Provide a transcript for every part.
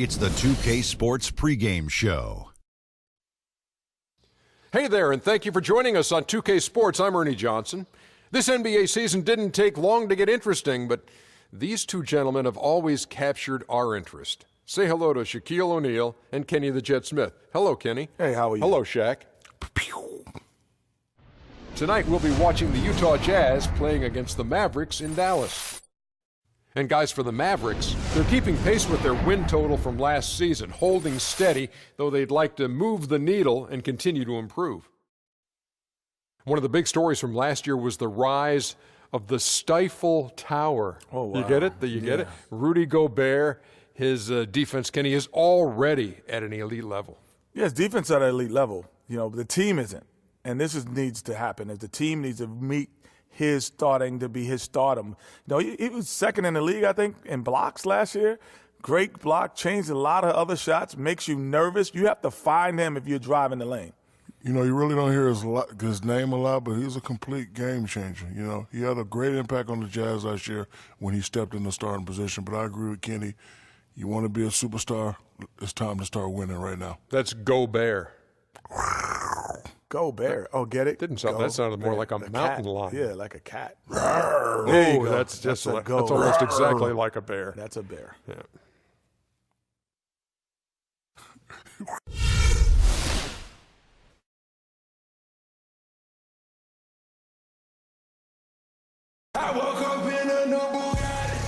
It's the 2K Sports pregame show. Hey there, and thank you for joining us on 2K Sports. I'm Ernie Johnson. This NBA season didn't take long to get interesting, but these two gentlemen have always captured our interest. Say hello to Shaquille O'Neal and Kenny the Jet Smith. Hello, Kenny. Hey, how are you? Hello, Shaq. Tonight we'll be watching the Utah Jazz playing against the Mavericks in Dallas. And guys, for the Mavericks, they're keeping pace with their win total from last season, holding steady, though they'd like to move the needle and continue to improve. One of the big stories from last year was the rise of the Stifle Tower. Oh, wow. You get it? You get it? Rudy Gobert, his defense, Kenny, is already at an elite level. Yes, defense at an elite level. You know, the team isn't. And this needs to happen. As the team needs to meet his starting to be his stardom. You know, he was second in the league, I think, in blocks last year. Great block, changed a lot of other shots, makes you nervous. You have to find him if you're driving the lane. You know, you really don't hear his name a lot, but he's a complete game changer. You know, he had a great impact on the Jazz last year when he stepped in the starting position. But I agree with Kenny. You want to be a superstar, it's time to start winning right now. That's Gobert. Gobert. Oh, get it? Didn't sound, that sounded more like a mountain lion. Yeah, like a cat. Oh, that's just that's almost exactly like a bear. That's a bear. Yeah. I woke up in a new Bugatti.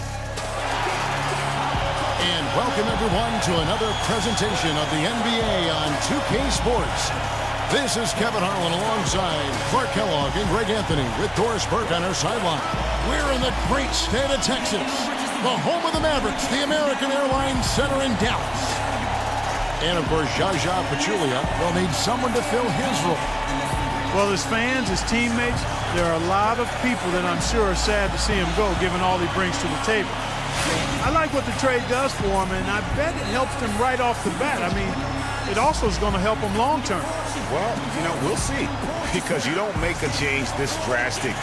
And welcome everyone to another presentation of the NBA on 2K Sports. This is Kevin Harlan alongside Clark Kellogg and Greg Anthony with Doris Burke on our sideline. We're in the great state of Texas, the home of the Mavericks, the American Airlines Center in Dallas. And of course, Zaza Pachulia will need someone to fill his role. Well, as fans, as teammates, there are a lot of people that I'm sure are sad to see him go, given all he brings to the table. I like what the trade does for him, and I bet it helps him right off the bat. I mean, it also is going to help him long term. Well, you know, we'll see, because you don't make a change this drastic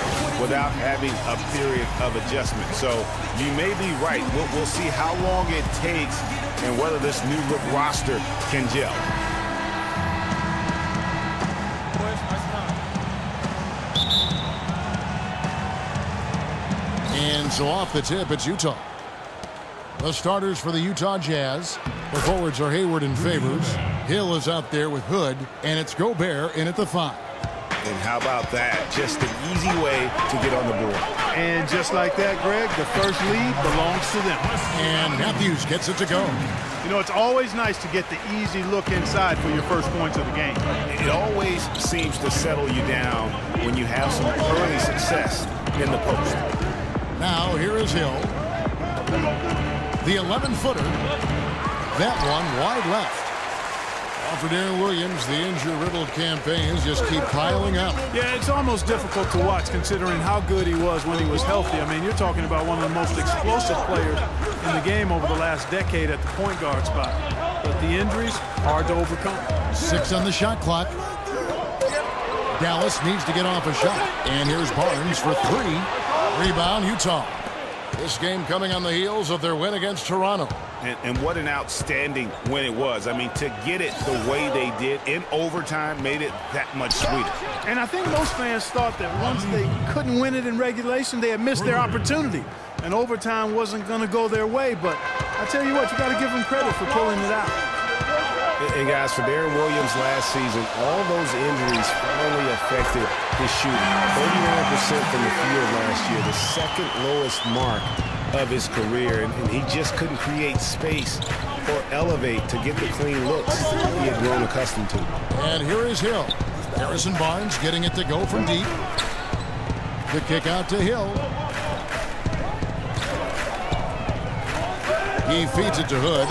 without having a period of adjustment. So you may be right. We'll see how long it takes and whether this new look roster can gel. And so off the tip, it's Utah. The starters for the Utah Jazz. The forwards are Hayward and Favors. Hill is out there with Hood, and it's Gobert in at the 5. And how about that? Just an easy way to get on the board. And just like that, Greg, the first lead belongs to them. And Matthews gets it to go. You know, it's always nice to get the easy look inside for your first points of the game. It always seems to settle you down when you have some early success in the post. Now, here is Hill. The 11-footer. That one wide left. For Darren Williams, the injury-riddled campaigns just keep piling up. Yeah, it's almost difficult to watch considering how good he was when he was healthy. I mean, you're talking about one of the most explosive players in the game over the last decade at the point guard spot. But the injuries, hard to overcome. 6 on the shot clock. Dallas needs to get off a shot. And here's Barnes for 3. Rebound, Utah. This game coming on the heels of their win against Toronto. And what an outstanding win it was. I mean, to get it the way they did in overtime made it that much sweeter. And I think most fans thought that once they couldn't win it in regulation, they had missed their opportunity. And overtime wasn't going to go their way. But I tell you what, you got to give them credit for pulling it out. And guys, for Darren Williams last season, all those injuries finally affected his shooting. 39% from the field last year, the second lowest mark of his career, and he just couldn't create space or elevate to get the clean looks he had grown accustomed to. And here is Hill. Harrison Barnes getting it to go from deep. The kick out to Hill. He feeds it to Hood.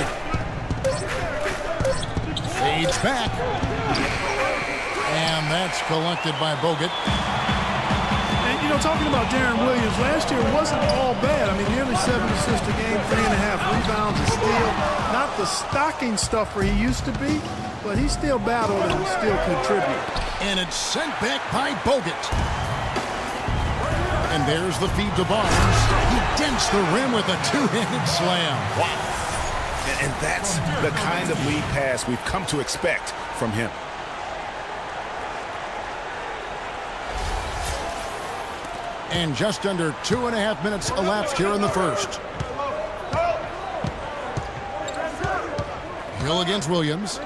Fades back. And that's collected by Bogut. And, you know, talking about Darren Williams, last year wasn't all bad. I mean, nearly 7 assists a game, 3.5 rebounds, a steal. Not the stocking stuffer he used to be, but he still battled and still contributed. And it's sent back by Bogut. And there's the feed to Barnes. He dents the rim with a two-handed slam. Wow. And that's the kind of lead pass we've come to expect from him. And just under 2.5 minutes elapsed here in the first. Hill against Williams.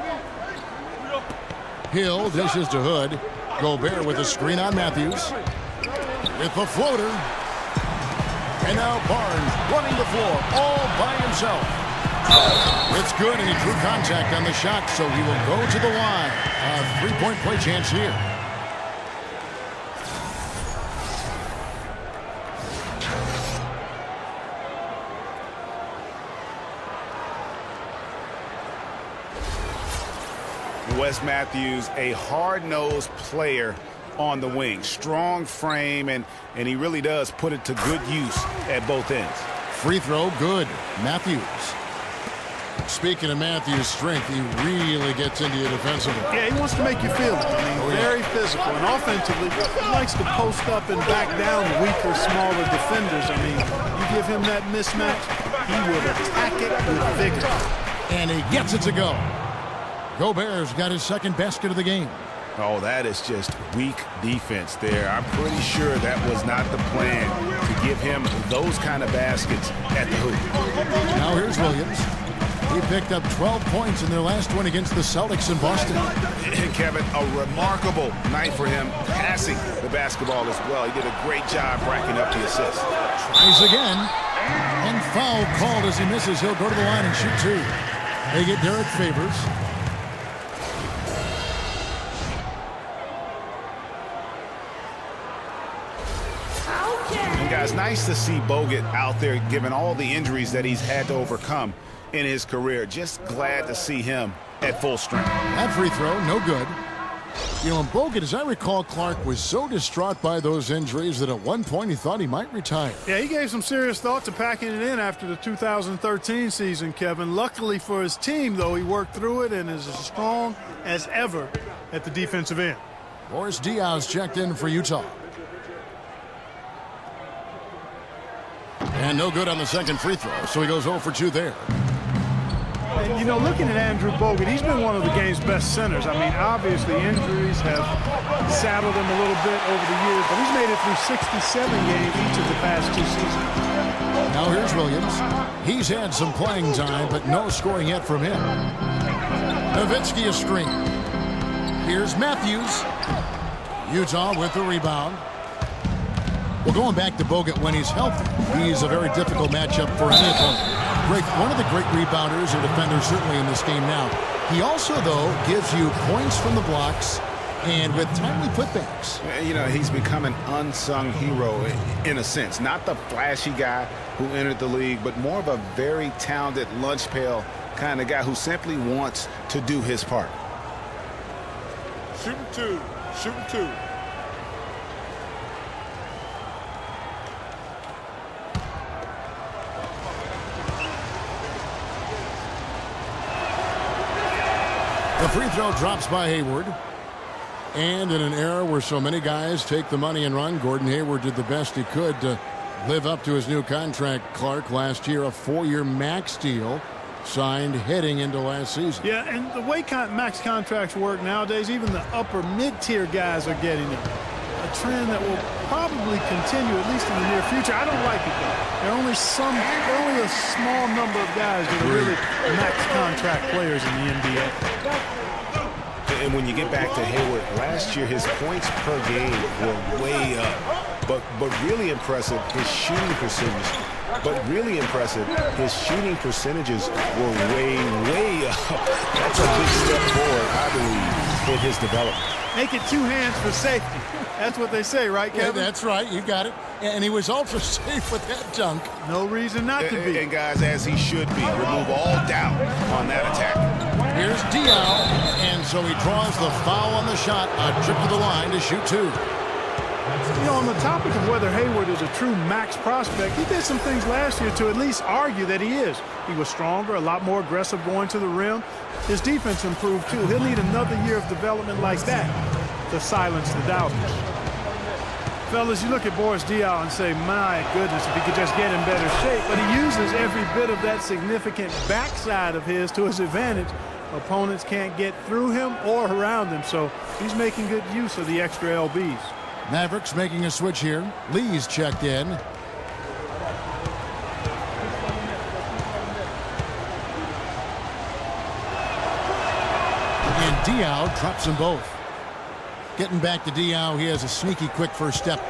Hill dishes to Hood. Gobert with a screen on Matthews. With the floater. And now Barnes running the floor all by himself. It's good, and he drew contact on the shot, so he will go to the line. A three-point play chance here. Wes Matthews, a hard-nosed player on the wing. Strong frame, and he really does put it to good use at both ends. Free throw, good. Matthews. Speaking of Matthews' strength, he really gets into you defensively. Yeah, he wants to make you feel it. I mean, very physical. And offensively, he likes to post up and back down weaker, smaller defenders. I mean, you give him that mismatch, he will attack it with vigor. And he gets it to go. Gobert's got his second basket of the game. Oh, that is just weak defense there. I'm pretty sure that was not the plan to give him those kind of baskets at the hoop. Now here's Williams. He picked up 12 points in their last one against the Celtics in Boston. And Kevin, a remarkable night for him passing the basketball as well. He did a great job racking up the assists. Tries again. And foul called as he misses. He'll go to the line and shoot two. They get Derek Favors. Guys, nice to see Bogut out there given all the injuries that he's had to overcome in his career. Just glad to see him at full strength. That free throw, no good. You know, Bogut, as I recall, Clark was so distraught by those injuries that at one point he thought he might retire. Yeah, he gave some serious thought to packing it in after the 2013 season, Kevin. Luckily for his team, though, he worked through it and is as strong as ever at the defensive end. Boris Diaz checked in for Utah. And no good on the second free throw, so he goes 0 for 2 there. And, you know, looking at Andrew Bogut, he's been one of the game's best centers. I mean, obviously injuries have saddled him a little bit over the years, but he's made it through 67 games each of the past 2 seasons. Now here's Williams. He's had some playing time, but no scoring yet from him. Nowitzki a screen. Here's Matthews. Utah with the rebound. Well, going back to Bogut when he's healthy, he's a very difficult matchup for any opponent. One of the great rebounders or defenders certainly in this game now. He also, though, gives you points from the blocks and with timely putbacks. You know, he's become an unsung hero in a sense. Not the flashy guy who entered the league, but more of a very talented lunch pail kind of guy who simply wants to do his part. Shooting two. Shooting two. The free throw drops by Hayward. And in an era where so many guys take the money and run, Gordon Hayward did the best he could to live up to his new contract. Clark, last year, a 4-year max deal signed heading into last season. Yeah, and the way max contracts work nowadays, even the upper mid-tier guys are getting it. A trend that will probably continue, at least in the near future. I don't like it, though. There are only a small number of guys that are really max contract players in the NBA. And when you get back to Hayward, last year his points per game were way up. But really impressive, his shooting percentage. But really impressive, his shooting percentages were way, way up. That's a big step forward, I believe, in his development. Make it 2 hands for safety. That's what they say, right, Kevin? Yeah, that's right. You got it. And he was ultra safe with that dunk. No reason not to be. And guys, as he should be, remove all doubt on that attack. Here's Diallo, and so he draws the foul on the shot. A trip to the line to shoot 2. You know, on the topic of whether Hayward is a true max prospect, he did some things last year to at least argue that he is. He was stronger, a lot more aggressive going to the rim. His defense improved, too. He'll need another year of development like that to silence the doubters. Fellas, you look at Boris Diaw and say, my goodness, if he could just get in better shape. But he uses every bit of that significant backside of his to his advantage. Opponents can't get through him or around him, so he's making good use of the extra LBs. Mavericks making a switch here. Lee's checked in. And Diaw drops them both. Getting back to Diaw, he has a sneaky quick first step.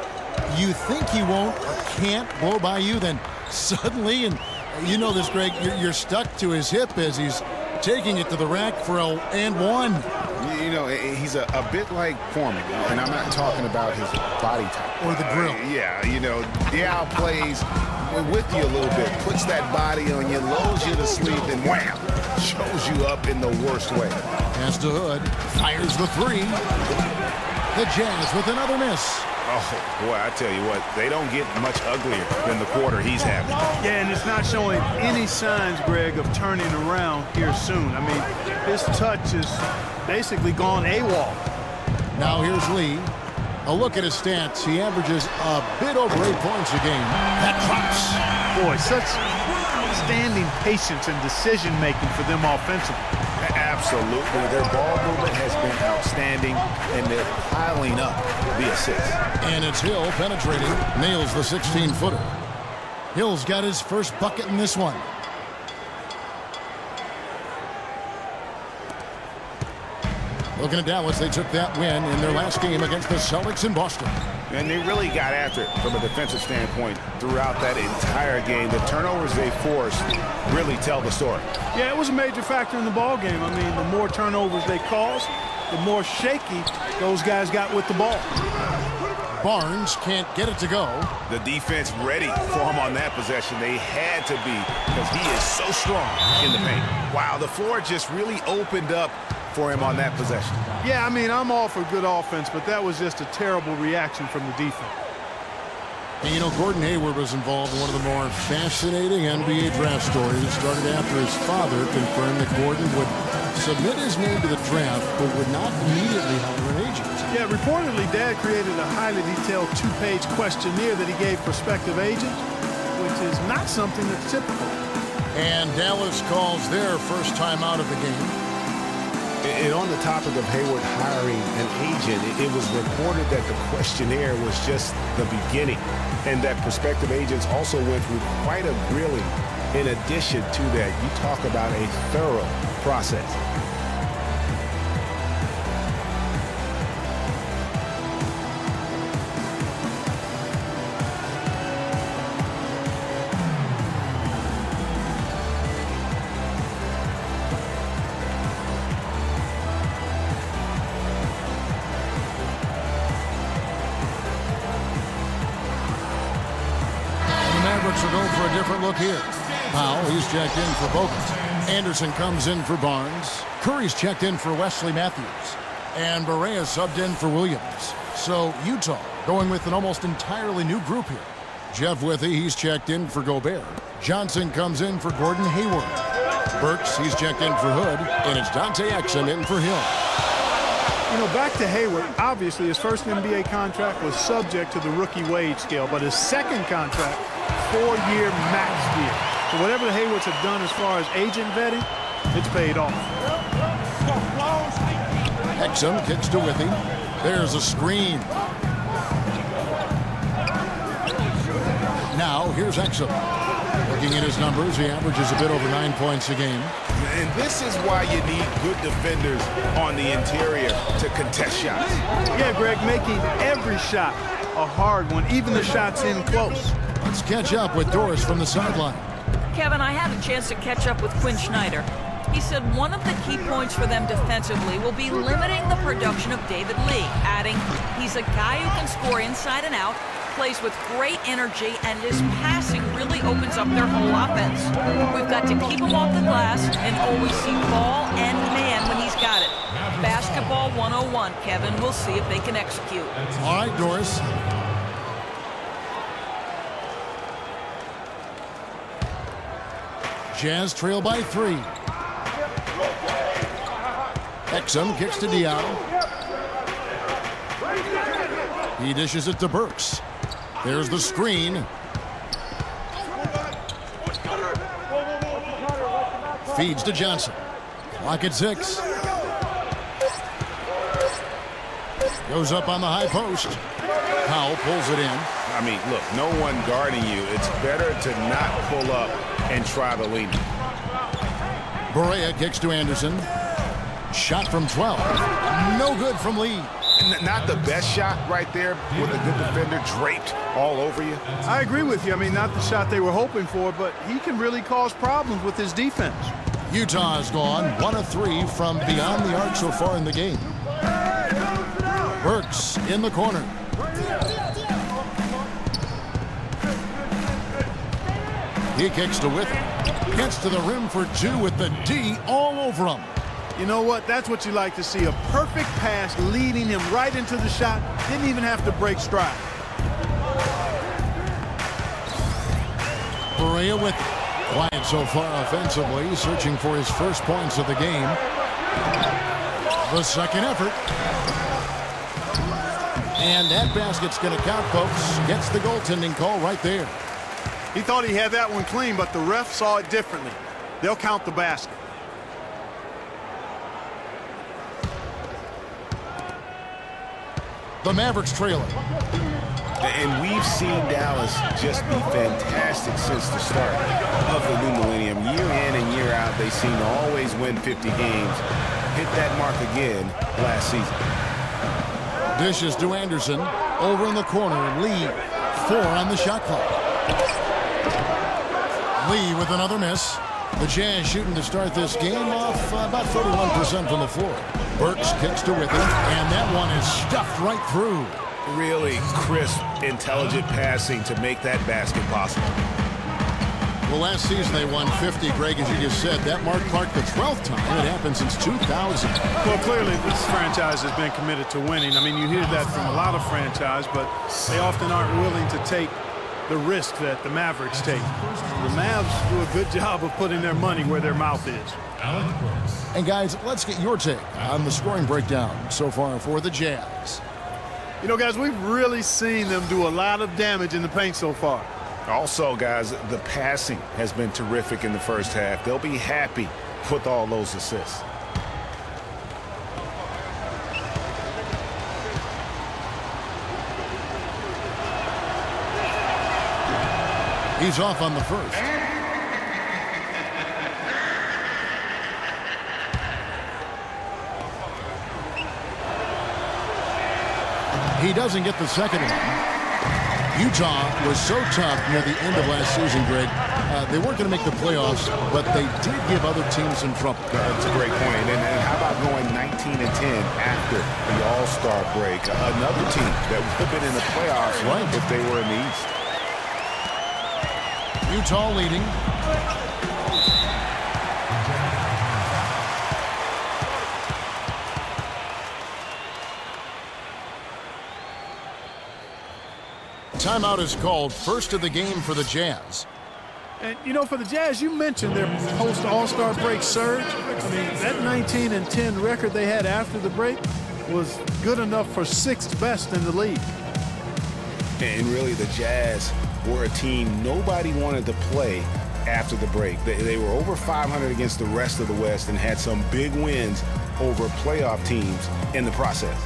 You think he won't or can't blow by you, then suddenly, and you know this, Greg, you're stuck to his hip as he's taking it to the rack for a and one. You know, he's a bit like Foreman, and I'm not talking about his body type. Or the grill. Yeah, you know, Diaw plays with you a little bit, puts that body on you, lulls you to sleep, and wham, shows you up in the worst way. Pass to Hood, fires the three. The Jazz with another miss. Oh, boy, I tell you what, they don't get much uglier than the quarter he's having. Yeah, and it's not showing any signs, Greg, of turning around here soon. I mean, his touch is basically gone AWOL. Now here's Lee. A look at his stats. He averages a bit over 8 points a game. That drops. Boy, such outstanding patience and decision-making for them offensively. Absolutely. Their ball movement has been outstanding, and they're piling up the assists. And it's Hill penetrating. Nails the 16-footer. Hill's got his first bucket in this one. Looking at Dallas, they took that win in their last game against the Celtics in Boston. And they really got after it from a defensive standpoint throughout that entire game. The turnovers they forced really tell the story. Yeah, it was a major factor in the ball game. I mean, the more turnovers they caused, the more shaky those guys got with the ball. Barnes can't get it to go. The defense ready for him on that possession. They had to be, because he is so strong in the paint. Wow, the floor just really opened up for him on that possession. Yeah, I mean, I'm all for good offense, but that was just a terrible reaction from the defense. And you know, Gordon Hayward was involved in one of the more fascinating NBA draft stories. It started after his father confirmed that Gordon would submit his name to the draft, but would not immediately hire an agent. Yeah, reportedly, Dad created a highly detailed 2-page questionnaire that he gave prospective agents, which is not something that's typical. And Dallas calls their first time out of the game. And on the topic of Hayward hiring an agent, it was reported that the questionnaire was just the beginning, and that prospective agents also went through quite a grilling. In addition to that, you talk about a thorough process. Mavericks will go for a different look here. Powell, he's checked in for Bogut. Anderson comes in for Barnes. Curry's checked in for Wesley Matthews. And Barea subbed in for Williams. So Utah going with an almost entirely new group here. Jeff Withy, he's checked in for Gobert. Johnson comes in for Gordon Hayward. Burks, he's checked in for Hood. And it's Dante Exum in for Hill. You know, back to Hayward, obviously his first NBA contract was subject to the rookie wage scale, but his second contract, 4-year max deal. So whatever the Haywards have done as far as agent vetting, it's paid off. Exum kicks to Withy. There's a screen. Now here's Exum. Looking at his numbers, he averages a bit over 9 points a game. And this is why you need good defenders on the interior to contest shots. Yeah, Greg, making every shot a hard one, even the shots in close. Let's catch up with Doris from the sideline. Kevin, I had a chance to catch up with Quinn Snyder. He said one of the key points for them defensively will be limiting the production of David Lee, adding he's a guy who can score inside and out, plays with great energy, and his passing really opens up their whole offense. We've got to keep him off the glass and always see ball and man when he's got it. Basketball 101, Kevin. We'll see if they can execute. All right, Doris. Jazz trail by 3. Exum kicks to Diaw. He dishes it to Burks. There's the screen. Feeds to Johnson. Clock at 6. Goes up on the high post. Powell pulls it in. I mean, look, no one guarding you. It's better to not pull up and try to lean. Barea kicks to Anderson. Shot from 12. No good from Lee. Not the best shot right there with a good defender draped all over you. I agree with you. I mean, not the shot they were hoping for, but he can really cause problems with his defense. Utah has gone 1 of 3 from beyond the arc so far in the game. Burks in the corner. He kicks to Witham. Gets to the rim for 2 with the D all over him. You know what? That's what you like to see. A perfect pass leading him right into the shot. Didn't even have to break stride. Barea with it. Quiet so far offensively, searching for his first points of the game. The second effort. And that basket's going to count, folks. Gets the goaltending call right there. He thought he had that one clean, but the ref saw it differently. They'll count the basket. The Mavericks trailing. And we've seen Dallas just be fantastic since the start of the new millennium. Year in and year out, they seem to always win 50 games. Hit that mark again last season. Dishes to Anderson. Over in the corner. Lee. 4 on the shot clock. Lee with another miss. The Jazz shooting to start this game off about 41% from the floor. Burks kicks to Witham, and that one is stuffed right through. Really crisp, intelligent passing to make that basket possible. Well, last season they won 50, Greg, as you just said. That marked Clark the 12th time. It happened since 2000. Well, clearly this franchise has been committed to winning. I mean, you hear that from a lot of franchises, but they often aren't willing to take the risk that the Mavericks take. The Mavs do a good job of putting their money where their mouth is. And guys, let's get your take on the scoring breakdown so far for the Jazz. You know, guys, we've really seen them do a lot of damage in the paint so far. Also, guys, the passing has been terrific in the first half. They'll be happy with all those assists. He's off on the first. He doesn't get the second one. Utah was so tough near the end of last season, Greg. They weren't going to make the playoffs, but they did give other teams some trouble. That's a great point. And how about going 19-10 after the All-Star break? Another team that would have been in the playoffs if they were in the East. Utah leading. Timeout is called, first of the game for the Jazz. And, you know, for the Jazz, you mentioned their post-All-Star break surge. I mean, that 19-10 record they had after the break was good enough for 6th best in the league. And really, the Jazz were a team nobody wanted to play after the break. They were over 500 against the rest of the West and had some big wins over playoff teams in the process.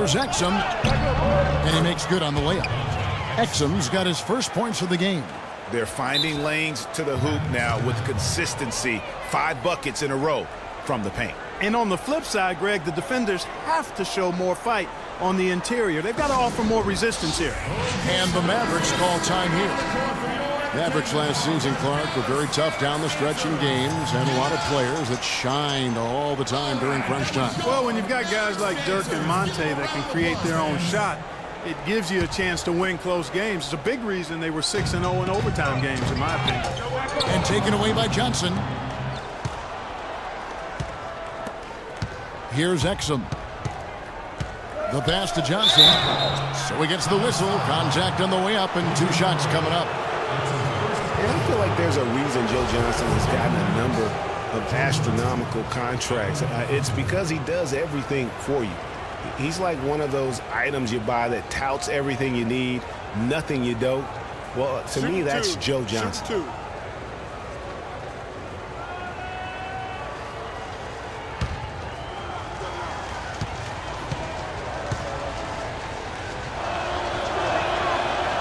Here's Exum, and he makes good on the layup. Exum's got his first points of the game. They're finding lanes to the hoop now with consistency. 5 buckets in a row from the paint. And on the flip side, Greg, the defenders have to show more fight on the interior. They've got to offer more resistance here. And the Mavericks call time here. Mavericks last season, Clark, were very tough down the stretch in games, and a lot of players that shined all the time during crunch time. Well, when you've got guys like Dirk and Monte that can create their own shot, it gives you a chance to win close games. It's a big reason they were 6-0 in overtime games, in my opinion. And taken away by Johnson. Here's Exum. The pass to Johnson. So he gets the whistle. Contact on the way up, and 2 shots coming up. And I feel like there's a reason Joe Johnson has gotten a number of astronomical contracts. It's because he does everything for you. He's like one of those items you buy that touts everything you need, nothing you don't. Well, to me, that's Joe Johnson.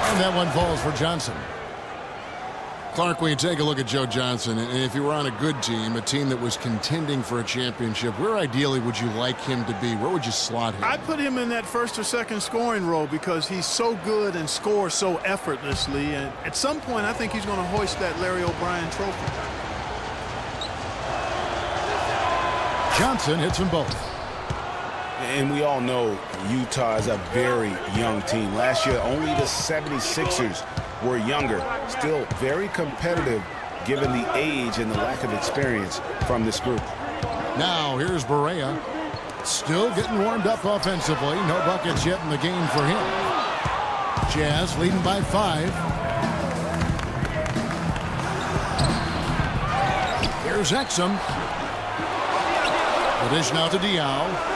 And that one falls for Johnson. Clark, when you take a look at Joe Johnson, and if you were on a good team, a team that was contending for a championship, where ideally would you like him to be? Where would you slot him? I'd put him in that first or second scoring role because he's so good and scores so effortlessly. And at some point, I think he's going to hoist that Larry O'Brien trophy. Johnson hits them both. And we all know Utah is a very young team. Last year, only the 76ers were younger. Still very competitive given the age and the lack of experience from this group. Now here's Barea. Still getting warmed up offensively. No buckets yet in the game for him. Jazz leading by 5. Here's Exum. The dish now to Diaw.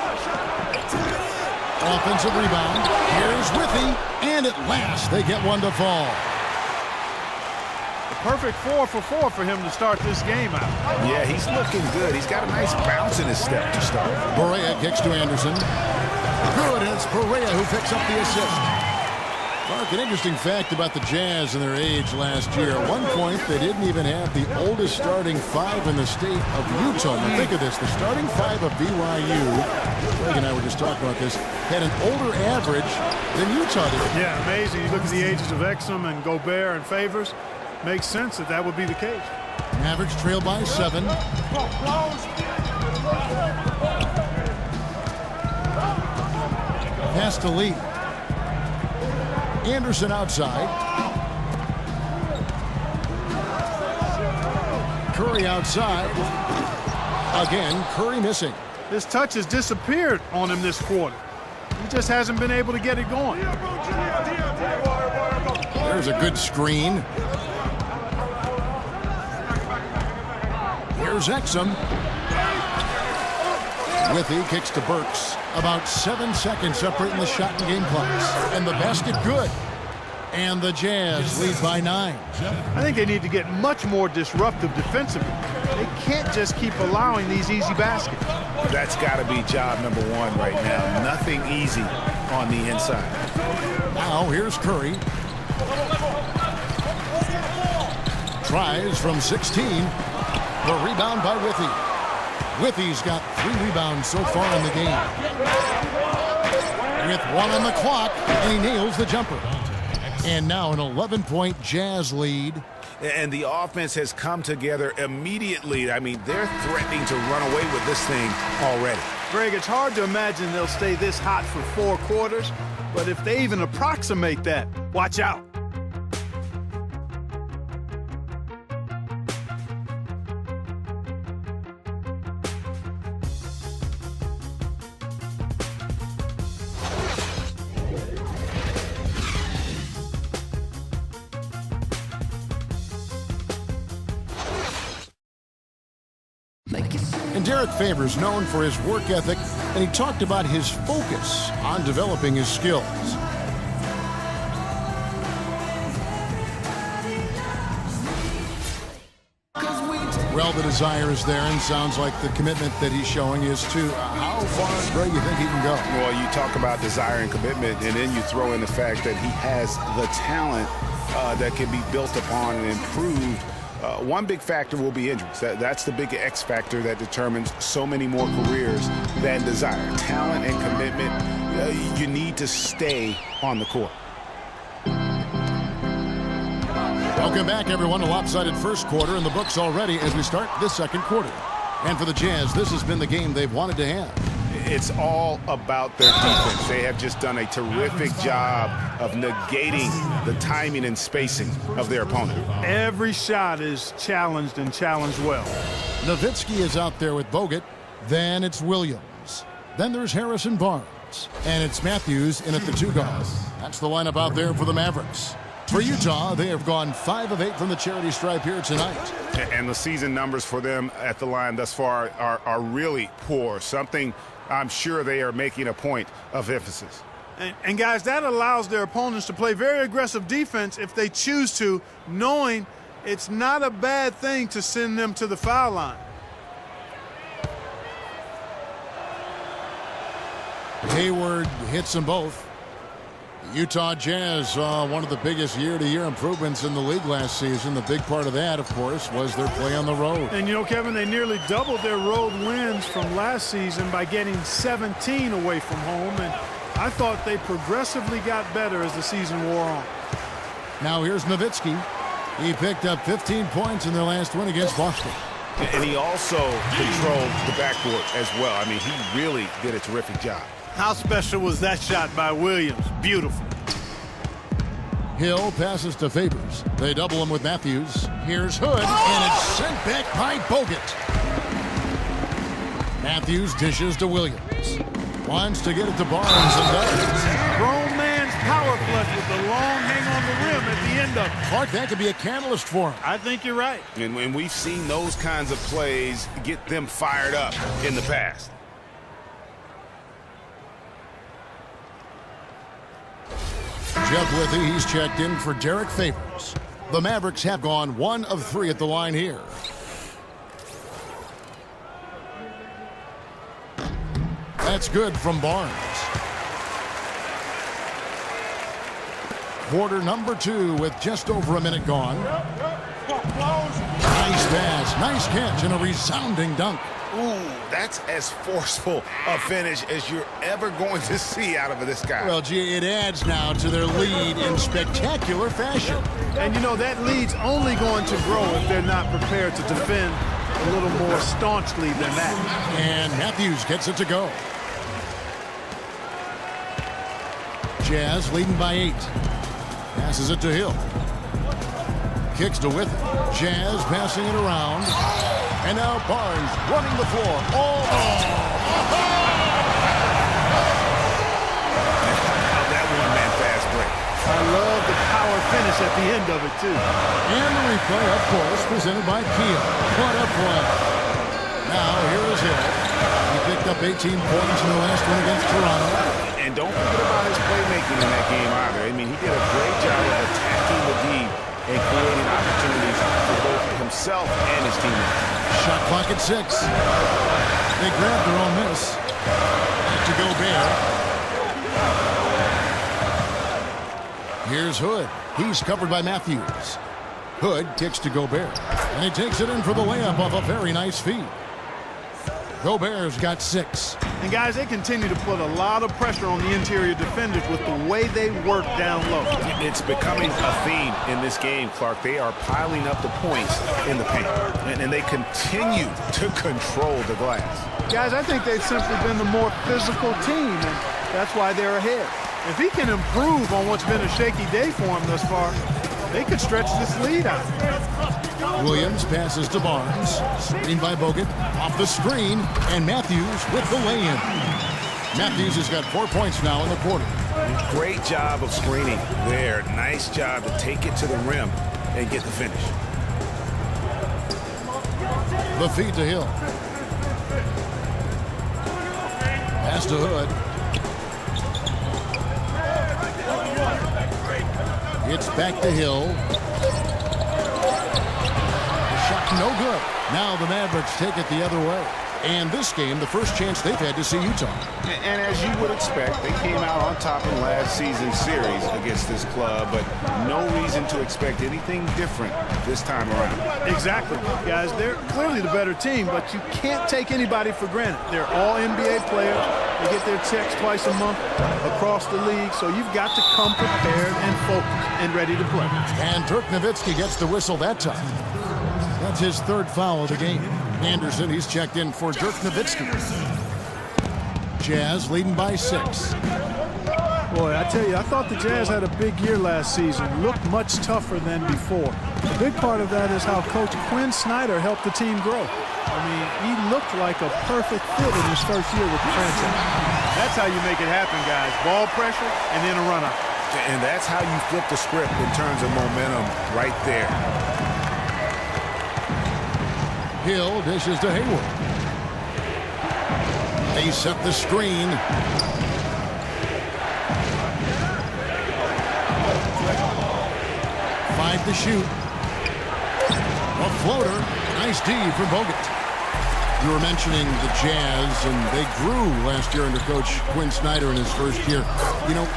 Offensive rebound. Here's Withy. And at last they get one to fall. The perfect 4 for 4 for him to start this game out. Yeah, he's looking good. He's got a nice bounce in his step to start. Barea kicks to Anderson. Good, and it's Barea who picks up the assist. Mark, an interesting fact about the Jazz and their age last year. At one point, they didn't even have the oldest starting 5 in the state of Utah. Now think of this. The starting 5 of BYU, Greg and I were just talking about this, had an older average than Utah did. Yeah, amazing. You look at the ages of Exum and Gobert and Favors. Makes sense that that would be the case. Mavericks trail by 7. Pass to Lee. Anderson outside. Curry outside. Again, Curry missing. His touch has disappeared on him this quarter. He just hasn't been able to get it going. There's a good screen. Here's Exum. Withy kicks to Burks. About 7 seconds separating the shot and game clocks. And the basket good. And the Jazz lead by 9. I think they need to get much more disruptive defensively. They can't just keep allowing these easy baskets. That's got to be job number 1 right now. Nothing easy on the inside. Now here's Curry. Tries from 16. The rebound by Withy. Withy's got 3 rebounds so far in the game. With 1 on the clock, and he nails the jumper. And now an 11-point Jazz lead. And the offense has come together immediately. I mean, they're threatening to run away with this thing already. Greg, it's hard to imagine they'll stay this hot for 4 quarters, but if they even approximate that, watch out. And Derek Favors known for his work ethic, and he talked about his focus on developing his skills. Well, the desire is there, and sounds like the commitment that he's showing is too. How far, Greg, you think he can go? Well, you talk about desire and commitment, and then you throw in the fact that he has the talent that can be built upon and improved. One big factor will be injuries. That's the big X factor that determines so many more careers than desire. Talent and commitment, you need to stay on the court. Welcome back, everyone. A lopsided first quarter in the books already as we start this second quarter. And for the Jazz, this has been the game they've wanted to have. It's all about their defense. They have just done a terrific job of negating the timing and spacing of their opponent. Every shot is challenged and challenged well. Nowitzki is out there with Bogut. Then it's Williams. Then there's Harrison Barnes. And it's Matthews in at the 2 guard. That's the lineup out there for the Mavericks. For Utah, they have gone 5 of 8 from the charity stripe here tonight. And the season numbers for them at the line thus far are really poor. Something I'm sure they are making a point of emphasis. And guys, that allows their opponents to play very aggressive defense if they choose to, knowing it's not a bad thing to send them to the foul line. Hayward hits them both. Utah Jazz saw one of the biggest year-to-year improvements in the league last season. The big part of that, of course, was their play on the road. And, you know, Kevin, they nearly doubled their road wins from last season by getting 17 away from home. And I thought they progressively got better as the season wore on. Now here's Nowitzki. He picked up 15 points in their last win against Boston. And he also controlled the backboard as well. I mean, he really did a terrific job. How special was that shot by Williams? Beautiful. Hill passes to Favors. They double him with Matthews. Here's Hood, and it's sent back by Bogut. Matthews dishes to Williams. Wants to get it to Barnes and does. Grown man's power flush with the long hang on the rim at the end of it. Clark, that could be a catalyst for him. I think you're right. And when we've seen those kinds of plays get them fired up in the past. Jeff Withy, he's checked in for Derek Favors. The Mavericks have gone 1 of 3 at the line here. That's good from Barnes. Quarter number 2 with just over a minute gone. Nice pass, nice catch, and a resounding dunk. Ooh, that's as forceful a finish as you're ever going to see out of this guy. Well, gee, it adds now to their lead in spectacular fashion. And, you know, that lead's only going to grow if they're not prepared to defend a little more staunchly than that. And Matthews gets it to go. Jazz leading by 8. Passes it to Hill. Kicks to Withy. Jazz passing it around. And now Barnes running the floor. That one-man fast break. I love the power finish at the end of it, too. And the replay, of course, presented by Kia. What a play. Now, here is Hill. He picked up 18 points in the last one against Toronto. And don't forget about his playmaking in that game either. I mean, he did a great job of attacking the D and creating opportunities for both himself and his teammates. Shot clock at 6. They grabbed their own miss. Back to Gobert. Here's Hood. He's covered by Matthews. Hood kicks to Gobert. And he takes it in for the layup off a very nice feed. Gobert's got 6. And, guys, they continue to put a lot of pressure on the interior defenders with the way they work down low. It's becoming a theme in this game, Clark. They are piling up the points in the paint, and they continue to control the glass. Guys, I think they've simply been the more physical team, and that's why they're ahead. If he can improve on what's been a shaky day for him thus far, they could stretch this lead out. Williams passes to Barnes. Screen by Bogut. Off the screen. And Matthews with the lay-in. Matthews has got 4 points now in the quarter. Great job of screening there. Nice job to take it to the rim and get the finish. The feed to Hill. Pass to Hood. It's back to Hill. The shot no good. Now the Mavericks take it the other way. And this game, the first chance they've had to see Utah. And as you would expect, they came out on top in last season's series against this club, but no reason to expect anything different this time around. Exactly. Guys, they're clearly the better team, but you can't take anybody for granted. They're all NBA players. They get their checks twice a month across the league, so you've got to come prepared and focused and ready to play. And Dirk Nowitzki gets the whistle that time. That's his third foul of the game. Anderson, he's checked in for Dirk Nowitzki. Jazz leading by 6. Boy, I tell you, I thought the Jazz had a big year last season. Looked much tougher than before. A big part of that is how Coach Quinn Snyder helped the team grow. I mean, he looked like a perfect fit in his first year with the franchise. That's how you make it happen, guys. Ball pressure and then a run-up. And that's how you flip the script in terms of momentum right there. Hill dishes to Hayward. They set the screen. Five to shoot. A floater. Nice D from Bogut. You were mentioning the Jazz, and they grew last year under Coach Quinn Snyder in his first year. You know,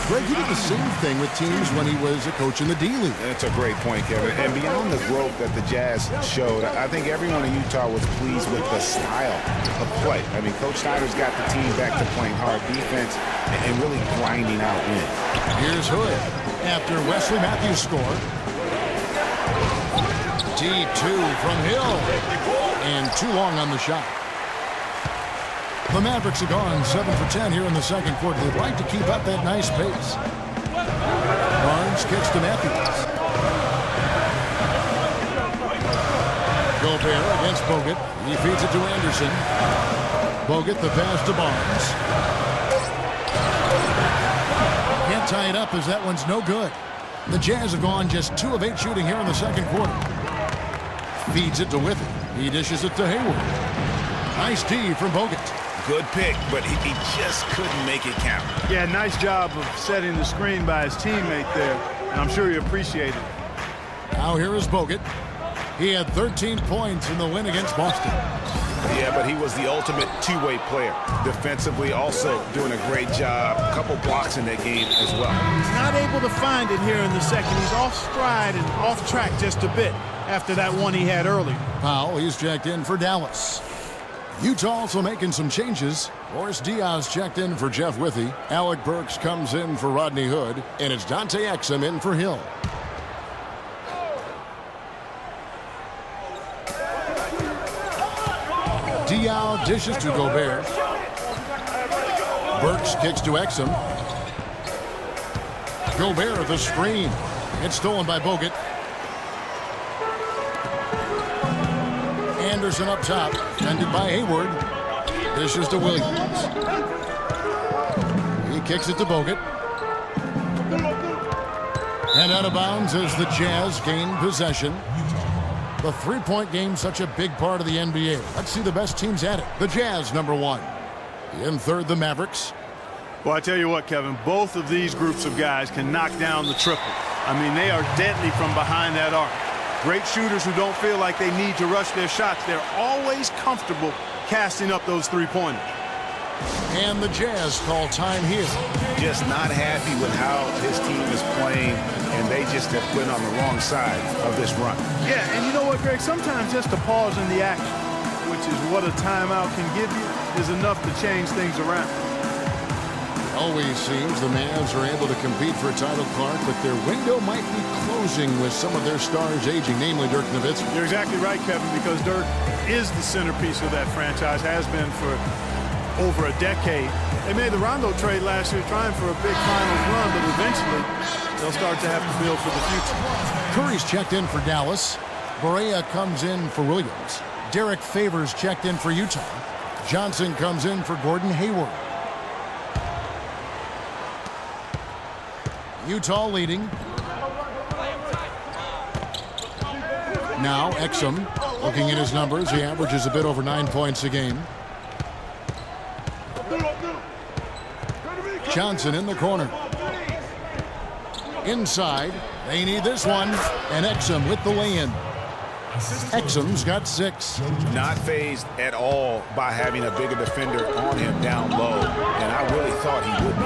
Greg, he did the same thing with teams when he was a coach in the D-League. That's a great point, Kevin. And beyond the growth that the Jazz showed, I think everyone in Utah was pleased with the style of play. I mean, Coach Snyder's got the team back to playing hard defense and really grinding out wins. Here's Hood after Wesley Matthews scored. D2 from Hill. And too long on the shot. The Mavericks are gone 7 for 10 here in the second quarter. They'd like to keep up that nice pace. Barnes kicks to Matthews. Gobert against Bogut. He feeds it to Anderson. Bogut the pass to Barnes. Can't tie it up as that one's no good. The Jazz have gone just 2 of 8 shooting here in the second quarter. Feeds it to Withy. He dishes it to Hayward. Nice D from Bogut. Good pick, but he just couldn't make it count. Yeah, nice job of setting the screen by his teammate there, and I'm sure he appreciated it. Now here is Bogut. He had 13 points in the win against Boston. Yeah, but he was the ultimate two-way player. Defensively, also doing a great job. A couple blocks in that game as well. He's not able to find it here in the second. He's off stride and off track just a bit after that one he had earlier. Powell, he's checked in for Dallas. Utah also making some changes. Boris Diaz checked in for Jeff Withy. Alec Burks comes in for Rodney Hood. And it's Dante Exum in for Hill. Diaz dishes to Gobert. Burks kicks to Exum. Gobert the screen. It's stolen by Bogut. Anderson up top, defended by Hayward. Dishes to Williams. He kicks it to Bogut. And out of bounds as the Jazz gain possession. The three-point game, such a big part of the NBA. Let's see the best teams at it. The Jazz, number 1. In third, the Mavericks. Well, I tell you what, Kevin, both of these groups of guys can knock down the triple. I mean, they are deadly from behind that arc. Great shooters who don't feel like they need to rush their shots. They're always comfortable casting up those three-pointers. And the Jazz call time here. Just not happy with how his team is playing, and they just have been on the wrong side of this run. Yeah, and you know what, Greg? Sometimes just a pause in the action, which is what a timeout can give you, is enough to change things around. It always seems the Mavs are able to compete for a title, Clark, but their window might be closing with some of their stars aging, namely Dirk Nowitzki. You're exactly right, Kevin, because Dirk is the centerpiece of that franchise, has been for over a decade. They made the Rondo trade last year trying for a big finals run, but eventually they'll start to have to build for the future. Curry's checked in for Dallas. Barea comes in for Williams. Derek Favors checked in for Utah. Johnson comes in for Gordon Hayward. Utah leading. Now Exum, looking at his numbers, he averages a bit over 9 points a game. Johnson in the corner. Inside, they need this one, and Exum with the lay-in. Exum's got 6. Not fazed at all by having a bigger defender on him down low, and I really thought he would be.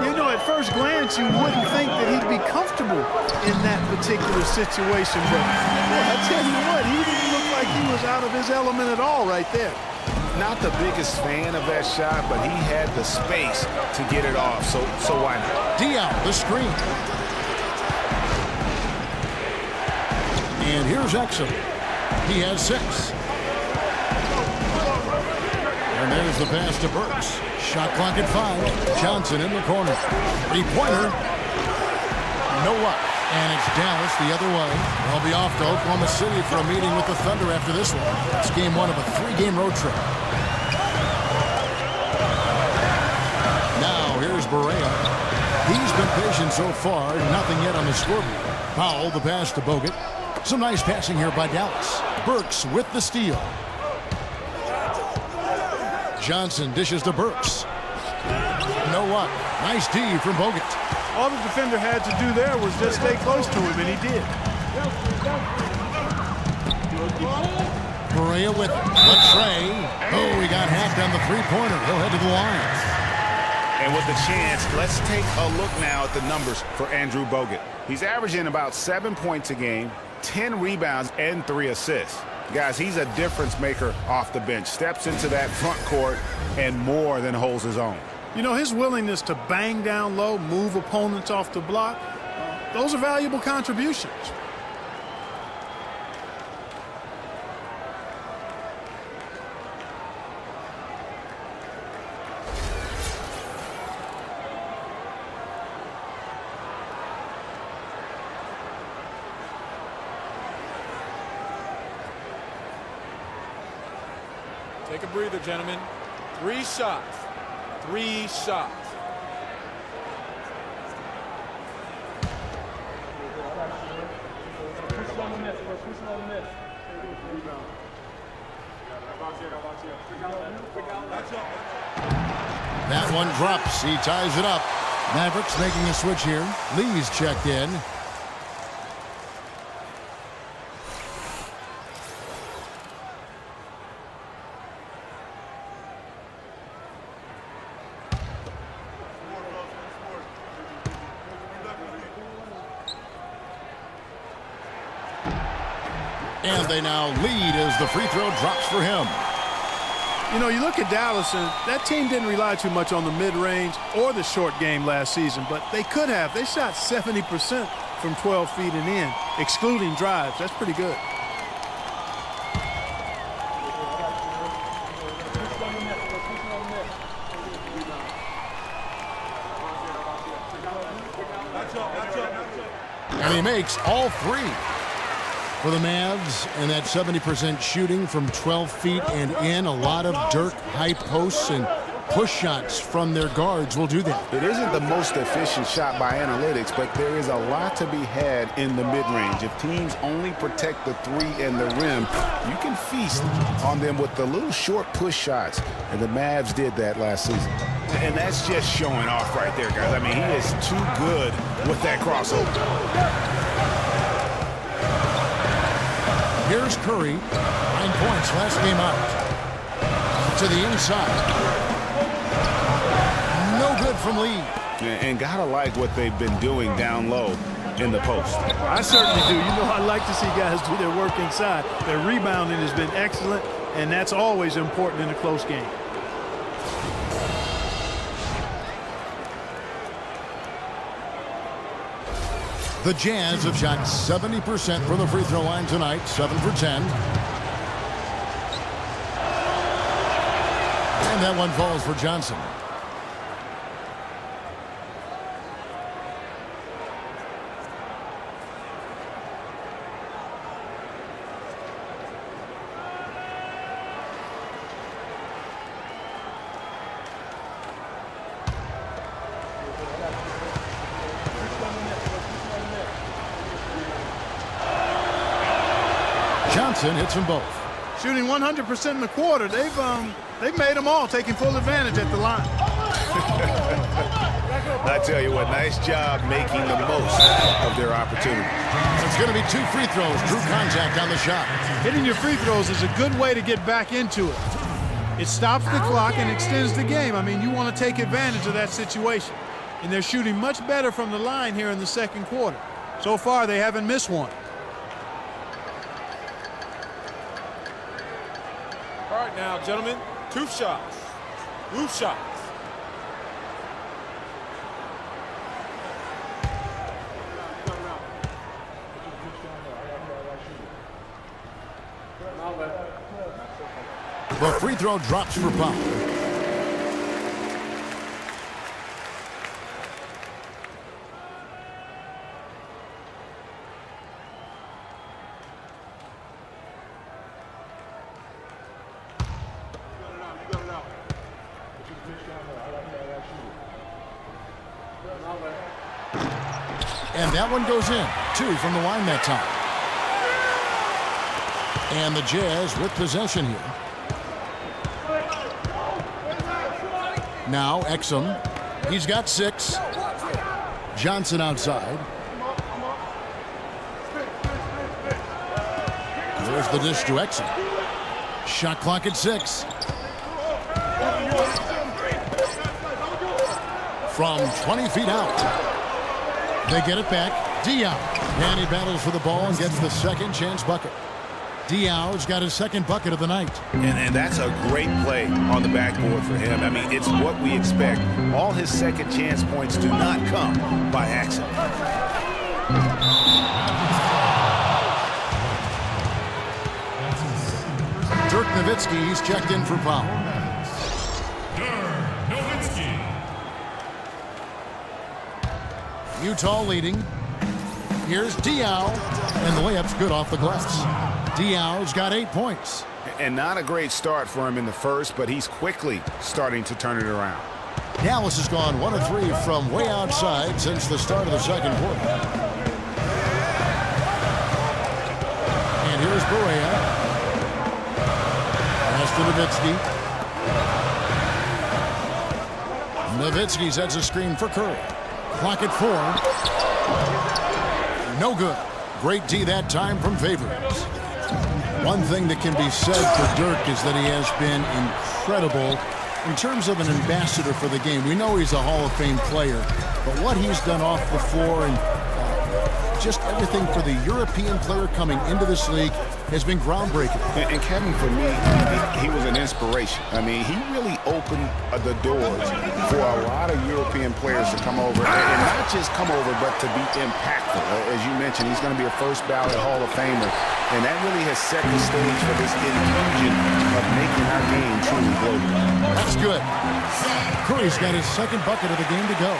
You know, at first glance, you wouldn't think that he'd be comfortable in that particular situation, but I tell you what, he didn't look like he was out of his element at all right there. Not the biggest fan of that shot, but he had the space to get it off, so why not? Dion, the screen. And here's Exum. He has 6. And there's the pass to Burks. Shot clock at 5. Johnson in the corner. 3-pointer. No luck. And it's Dallas the other way. They'll be off to Oklahoma City for a meeting with the Thunder after this one. It's game 1 of a 3-game road trip. Now here's Barea. He's been patient so far. Nothing yet on the scoreboard. Powell, the pass to Bogut. Some nice passing here by Dallas. Burks with the steal. Johnson dishes to Burks. No luck. Nice D from Bogut. All the defender had to do there was just stay close to him, and he did. Barea with it. Latrey. Oh, he got hacked on the 3-pointer. He'll head to the line. And with the chance, let's take a look now at the numbers for Andrew Bogut. He's averaging about 7 points a game, 10 rebounds, and 3 assists. Guys, he's a difference maker off the bench. Steps into that front court and more than holds his own. You know, his willingness to bang down low, move opponents off the block, those are valuable contributions. Take a breather, gentlemen. 3 shots. 3 shots. That one drops. He ties it up. Mavericks making a switch here. Lee's checked in. And they now lead as the free throw drops for him. You know, you look at Dallas, and that team didn't rely too much on the mid-range or the short game last season, but they could have. They shot 70% from 12 feet and in, excluding drives. That's pretty good. And he makes all 3. For the Mavs, and that 70% shooting from 12 feet and in. A lot of Dirk high posts and push shots from their guards will do that. It isn't the most efficient shot by analytics, but there is a lot to be had in the mid-range. If teams only protect the 3 and the rim, you can feast on them with the little short push shots, and the Mavs did that last season. And that's just showing off right there, guys. I mean, he is too good with that crossover. Here's Curry. 9 points last game out. To the inside. No good from Lee. And gotta like what they've been doing down low in the post. I certainly do. You know, I like to see guys do their work inside. Their rebounding has been excellent, and that's always important in a close game. The Jazz have shot 70% from the free throw line tonight, 7 for 10. And that one falls for Johnson. Johnson hits them both. Shooting 100% in the quarter. They've made them all, taking full advantage at the line. I tell you what, nice job making the most of their opportunity. It's going to be 2 free throws. Drew contact on the shot. Hitting your free throws is a good way to get back into it. It stops the clock and extends the game. I mean, you want to take advantage of that situation. And they're shooting much better from the line here in the second quarter. So far, they haven't missed one. All right, now, gentlemen, 2 shots. Loose shots. The free throw drops for Powell. And that one goes in. 2 from the line that time. And the Jazz with possession here. Now Exum. He's got 6. Johnson outside. There's the dish to Exum. Shot clock at 6. From 20 feet out. They get it back. Diaw. And he battles for the ball and gets the second chance bucket. Diaw's got his second bucket of the night. And that's a great play on the backboard for him. I mean, it's what we expect. All his second chance points do not come by accident. Dirk Nowitzki, he's checked in for foul. Utah leading. Here's Diaw, and the layup's good off the glass. Diaw's got 8 points. And not a great start for him in the first, but he's quickly starting to turn it around. Dallas has gone 1 of 3 from way outside since the start of the second quarter. And here's Barea. Pass to Nowitzki. Nowitzki sets a screen for Curry. Clock at 4. No good. Great D that time from Favors. One thing that can be said for Dirk is that he has been incredible in terms of an ambassador for the game. We know he's a Hall of Fame player, but what he's done off the floor and just everything for the European player coming into this league has been groundbreaking. And Kevin, for me, he was an inspiration. I mean, he really opened the doors for a lot of European players to come over, and not just come over, but to be impactful. As you mentioned, he's going to be a first ballot Hall of Famer, and that really has set the stage for this infusion of making our game truly global. That's good. Curry's got his second bucket of the game to go.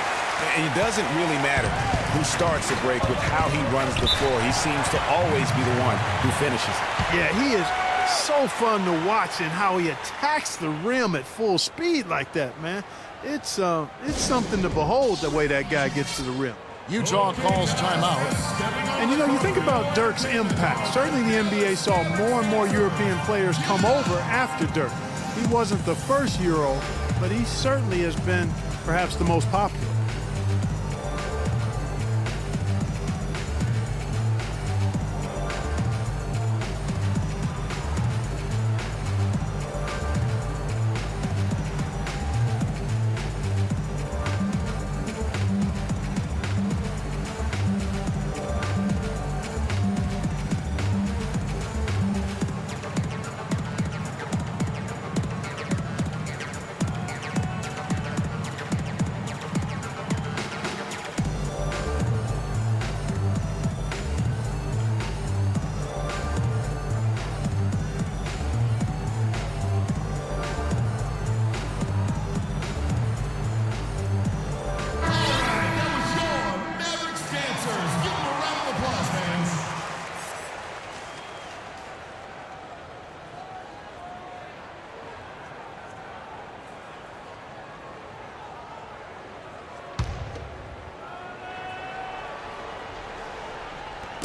And it doesn't really matter who starts the break with how he runs the floor. He seems to always be the one who finishes. Yeah, he is so fun to watch and how he attacks the rim at full speed like that, man. It's something to behold the way that guy gets to the rim. Utah calls timeout. And, you know, you think about Dirk's impact. Certainly the NBA saw more and more European players come over after Dirk. He wasn't the first Euro, but he certainly has been perhaps the most popular.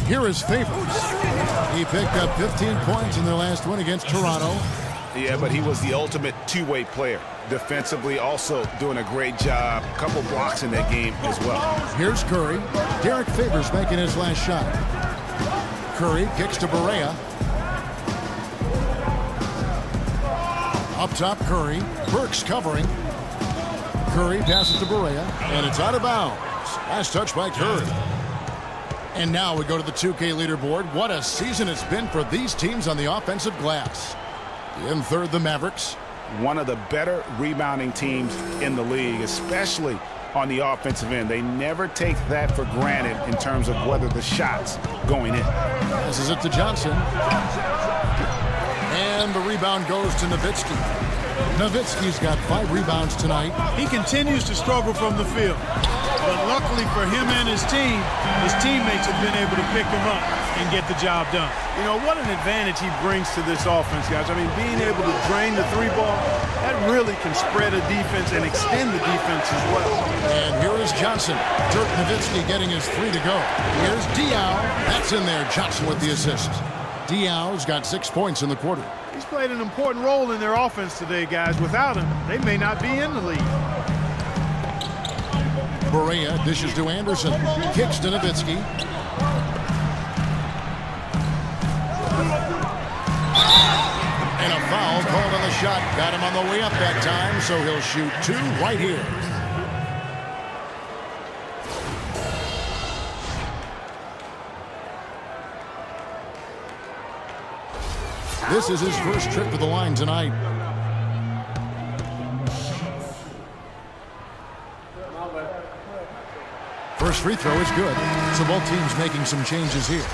Here is Favors. He picked up 15 points in their last win against Toronto. Yeah, but he was the ultimate two-way player. Defensively, also doing a great job. A couple blocks in that game as well. Here's Curry. Derek Favors making his last shot. Curry kicks to Barea. Up top, Curry. Burks covering. Curry passes to Barea, and it's out of bounds. Last touch by Curry. And now we go to the 2K leaderboard. What a season it's been for these teams on the offensive glass. In third, the Mavericks. One of the better rebounding teams in the league, especially on the offensive end. They never take that for granted in terms of whether the shot's going in. This is it to Johnson. And the rebound goes to Nowitzki. Nowitzki's got 5 rebounds tonight. He continues to struggle from the field. But luckily for him and his teammates have been able to pick him up and get the job done. You know, what an advantage he brings to this offense, guys. I mean, being able to drain the 3-ball, that really can spread a defense and extend the defense as well. And here is Johnson. Dirk Nowitzki getting his 3 to go. Here's Diaw. That's in there. Johnson with the assist. Diaw's got 6 points in the quarter. He's played an important role in their offense today, guys. Without him, they may not be in the league. Barea dishes to Anderson. Kicks to Nowitzki. And a foul called on the shot. Got him on the way up that time, so he'll shoot 2 right here. This is his first trip to the line tonight. First free throw is good, so both teams making some changes here.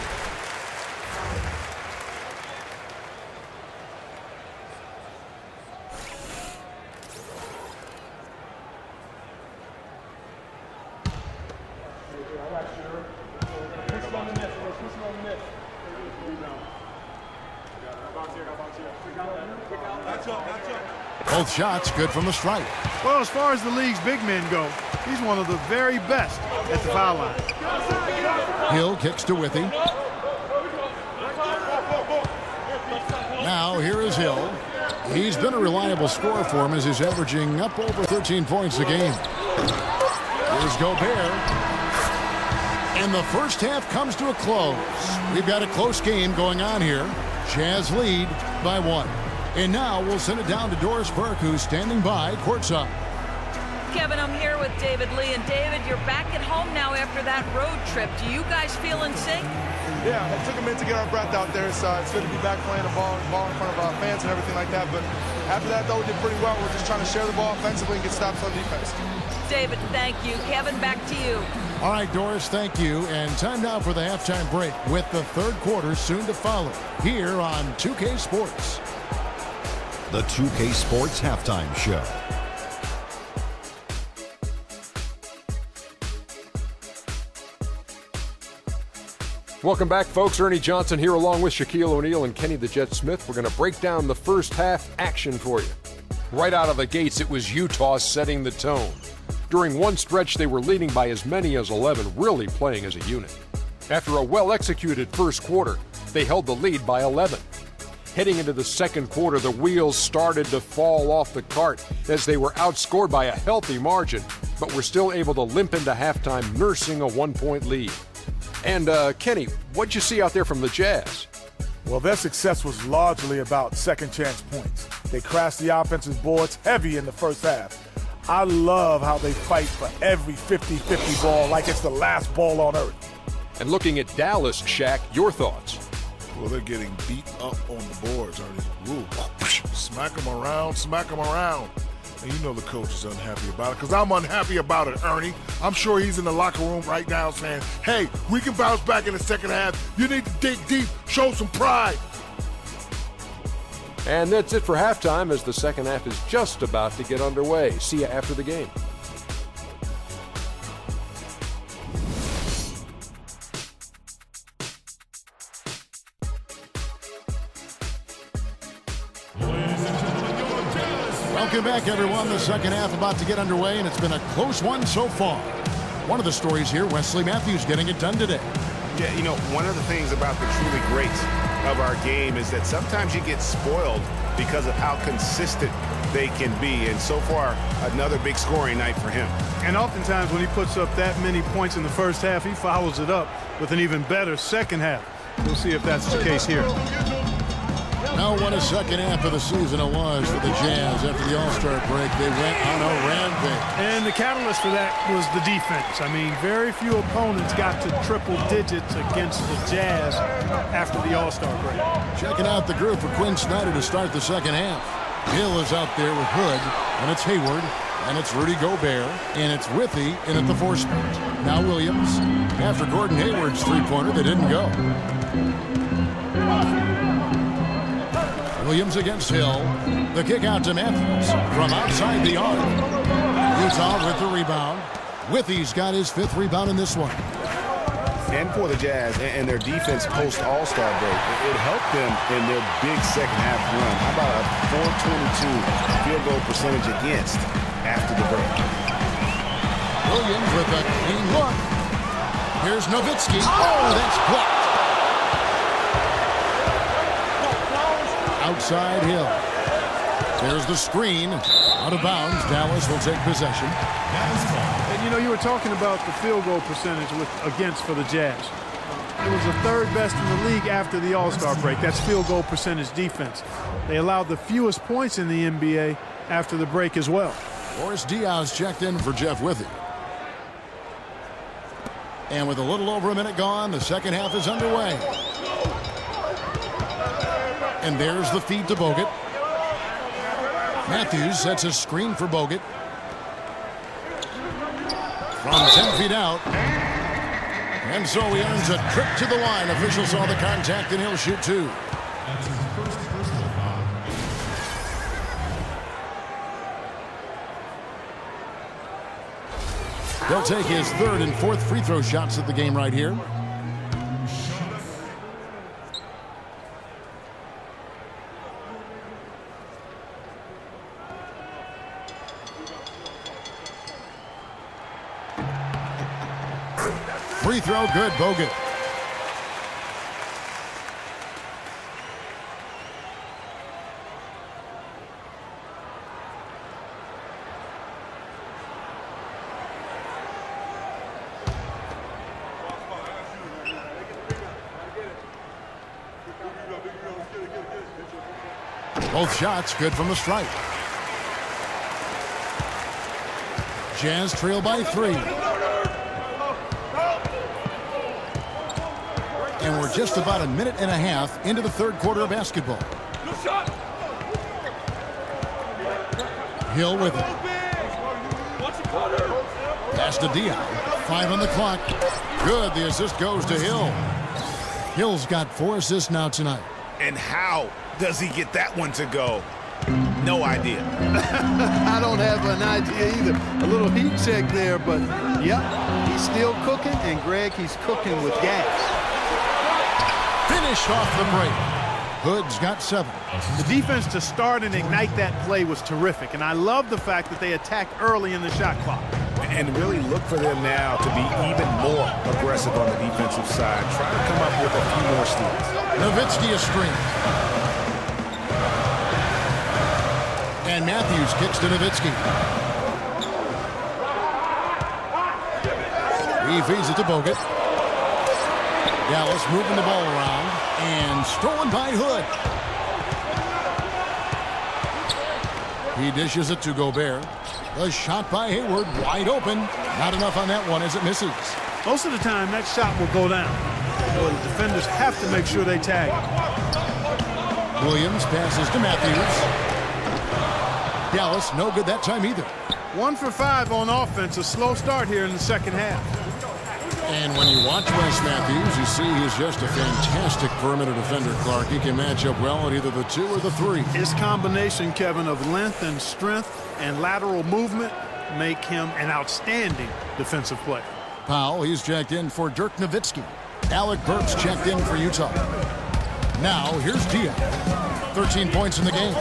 Both shots good from the stripe. Well, as far as the league's big men go, he's one of the very best at the foul line. Hill kicks to Withy. Now here is Hill. He's been a reliable scorer for him as he's averaging up over 13 points a game. Here's Gobert. And the first half comes to a close. We've got a close game going on here. Jazz lead by 1. And now we'll send it down to Doris Burke, who's standing by courtside. Kevin, I'm here with David Lee. And David, you're back at home now after that road trip. Do you guys feel in sync? Yeah, it took a minute to get our breath out there. It's good to be back playing the ball in front of our fans and everything like that. But after that, though, we did pretty well. We're just trying to share the ball offensively and get stops on defense. David, thank you. Kevin, back to you. All right, Doris, thank you. And time now for the halftime break with the third quarter soon to follow here on 2K Sports. The 2K Sports Halftime Show. Welcome back, folks. Ernie Johnson here along with Shaquille O'Neal and Kenny the Jet Smith. We're going to break down the first half action for you. Right out of the gates, it was Utah setting the tone. During one stretch, they were leading by as many as 11, really playing as a unit. After a well-executed first quarter, they held the lead by 11. Heading into the second quarter, the wheels started to fall off the cart as they were outscored by a healthy margin, but were still able to limp into halftime, nursing a 1-point lead. And, Kenny, what'd you see out there from the Jazz? Well, their success was largely about second chance points. They crashed the offensive boards heavy in the first half. I love how they fight for every 50-50 ball like it's the last ball on earth. And looking at Dallas, Shaq, your thoughts? Well, they're getting beat up on the boards. Ooh, smack them around, smack them around. And you know the coach is unhappy about it, because I'm unhappy about it, Ernie. I'm sure he's in the locker room right now saying, hey, we can bounce back in the second half. You need to dig deep, show some pride. And that's it for halftime as the second half is just about to get underway. See you after the game. Welcome back, everyone. The second half about to get underway, and it's been a close one so far. One of the stories here, Wesley Matthews getting it done today. Yeah, you know, one of the things about the truly greats of our game is that sometimes you get spoiled because of how consistent they can be. And so far, another big scoring night for him. And oftentimes when he puts up that many points in the first half, he follows it up with an even better second half. We'll see if that's the case here. Now what a second half of the season it was for the Jazz. After the All-Star break, they went on a rampage. And the catalyst for that was the defense. I mean, very few opponents got to triple digits against the Jazz after the All-Star break. Checking out the group for Quinn Snyder to start the second half. Hill is out there with Hood, and it's Hayward, and it's Rudy Gobert, and it's Withy in at the 4 spot. Now Williams. After Gordon Hayward's three-pointer, they didn't go. Williams against Hill. The kick out to Matthews from outside the arc. Utah with the rebound. Withy's got his 5th rebound in this one. And for the Jazz and their defense post-All-Star break, it helped them in their big second half run. How about a 422 field goal percentage against after the break? Williams with a clean look. Here's Nowitzki. Oh, that's blocked. Outside Hill. There's the screen. Out of bounds. Dallas will take possession. And you know, you were talking about the field goal percentage against for the Jazz. It was the 3rd best in the league after the All-Star break. That's field goal percentage defense. They allowed the fewest points in the NBA after the break as well. Boris Diaz checked in for Jeff Withy. And with a little over a minute gone, the second half is underway. And there's the feed to Bogut. Matthews sets a screen for Bogut. From 10 feet out. And so he earns a trip to the line. Official saw the contact and he'll shoot 2. He'll take his 3rd and 4th free throw shots at the game right here. Free throw good, Bogut. Both shots good from the stripe. Jazz trail by 3. And we're just about a minute and a half into the 3rd quarter of basketball. Hill with it. Pass to Dion. 5 on the clock. Good. The assist goes to Hill. Hill's got 4 assists now tonight. And how does he get that one to go? No idea. I don't have an idea either. A little heat check there, but yep, he's still cooking. And Greg, he's cooking with gas. Finish off the break. Hood's got 7. The defense to start and ignite that play was terrific, and I love the fact that they attacked early in the shot clock. And really look for them now to be even more aggressive on the defensive side. Try to come up with a few more steals. Nowitzki a screen. And Matthews kicks to Nowitzki. He feeds it to Bogut. Dallas moving the ball around and stolen by Hood. He dishes it to Gobert. A shot by Hayward, wide open. Not enough on that one as it misses. Most of the time, that shot will go down. So the defenders have to make sure they tag him. Williams passes to Matthews. Dallas, no good that time either. 1 for 5 on offense. A slow start here in the second half. And when you watch Wes Matthews, you see he's just a fantastic perimeter defender, Clark. He can match up well at either the 2 or the 3. His combination, Kevin, of length and strength and lateral movement make him an outstanding defensive player. Powell, he's checked in for Dirk Nowitzki. Alec Burks checked in for Utah. Now, here's Diaz. 13 points in the game.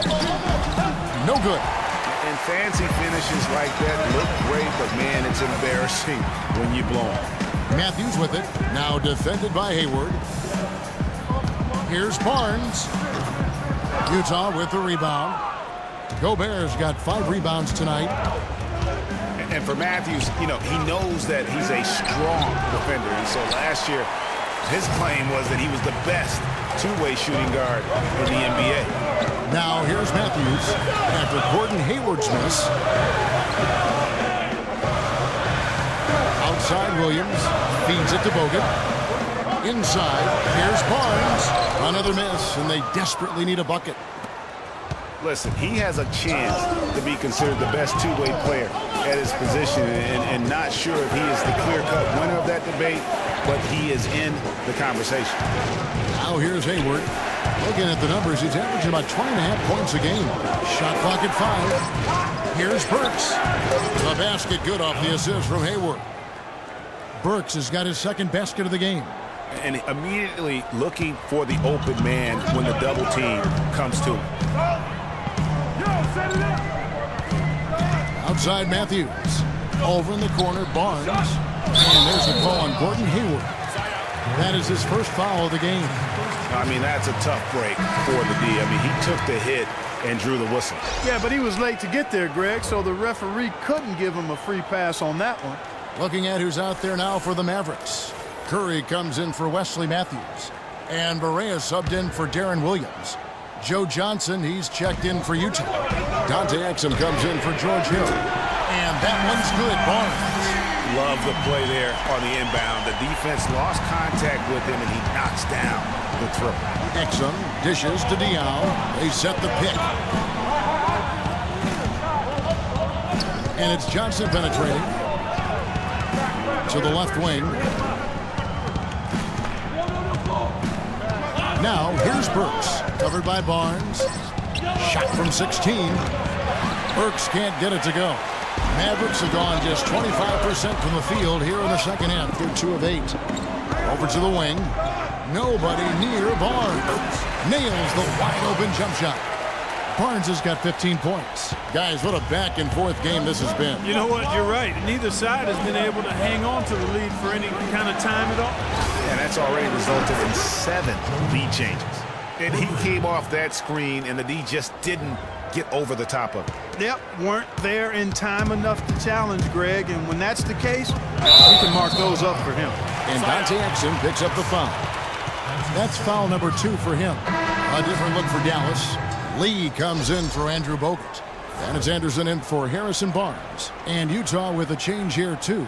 No good. And fancy finishes like that look great, but man, it's embarrassing when you blow them. Matthews with it. Now defended by Hayward. Here's Barnes. Utah with the rebound. Gobert's got 5 rebounds tonight. And for Matthews, you know, he knows that he's a strong defender. And so last year, his claim was that he was the best two-way shooting guard in the NBA. Now here's Matthews after Gordon Hayward's miss. Outside Williams, feeds it to Bogut. Inside, here's Barnes. Another miss, and they desperately need a bucket. Listen, he has a chance to be considered the best two-way player at his position, and not sure if he is the clear-cut winner of that debate, but he is in the conversation. Now here's Hayward. Looking at the numbers, he's averaging about 20.5 points a game. Shot clock at 5. Here's Burks. The basket good off the assist from Hayward. Burks has got his second basket of the game. And immediately looking for the open man when the double team comes to him. Outside Matthews. Over in the corner, Barnes. And there's the call on Gordon Hayward. That is his first foul of the game. I mean, that's a tough break for the D. I mean, he took the hit and drew the whistle. Yeah, but he was late to get there, Greg, so the referee couldn't give him a free pass on that one. Looking at who's out there now for the Mavericks. Curry comes in for Wesley Matthews. And Barea subbed in for Darren Williams. Joe Johnson, he's checked in for Utah. Dante Exum comes in for George Hill. And that one's good, Barnes. Love the play there on the inbound. The defense lost contact with him, and he knocks down the throw. Exum dishes to Dion. They set the pick. And it's Johnson penetrating to the left wing. Now, here's Burks, covered by Barnes. Shot from 16. Burks can't get it to go. Mavericks have gone just 25% from the field here in the second half. They're 2 of 8. Over to the wing. Nobody near Barnes. Nails the wide-open jump shot. Barnes has got 15 points. Guys, what a back-and-forth game this has been. You know what? You're right. Neither side has been able to hang on to the lead for any kind of time at all. And that's already resulted in 7 lead changes. And he came off that screen, and the D just didn't get over the top of it. Yep, weren't there in time enough to challenge Greg, and when that's the case, we can mark those up for him. And Dante Exum picks up the foul. That's foul number 2 for him. A different look for Dallas. Lee comes in for Andrew Bogut. And it's Anderson in for Harrison Barnes. And Utah with a change here, too.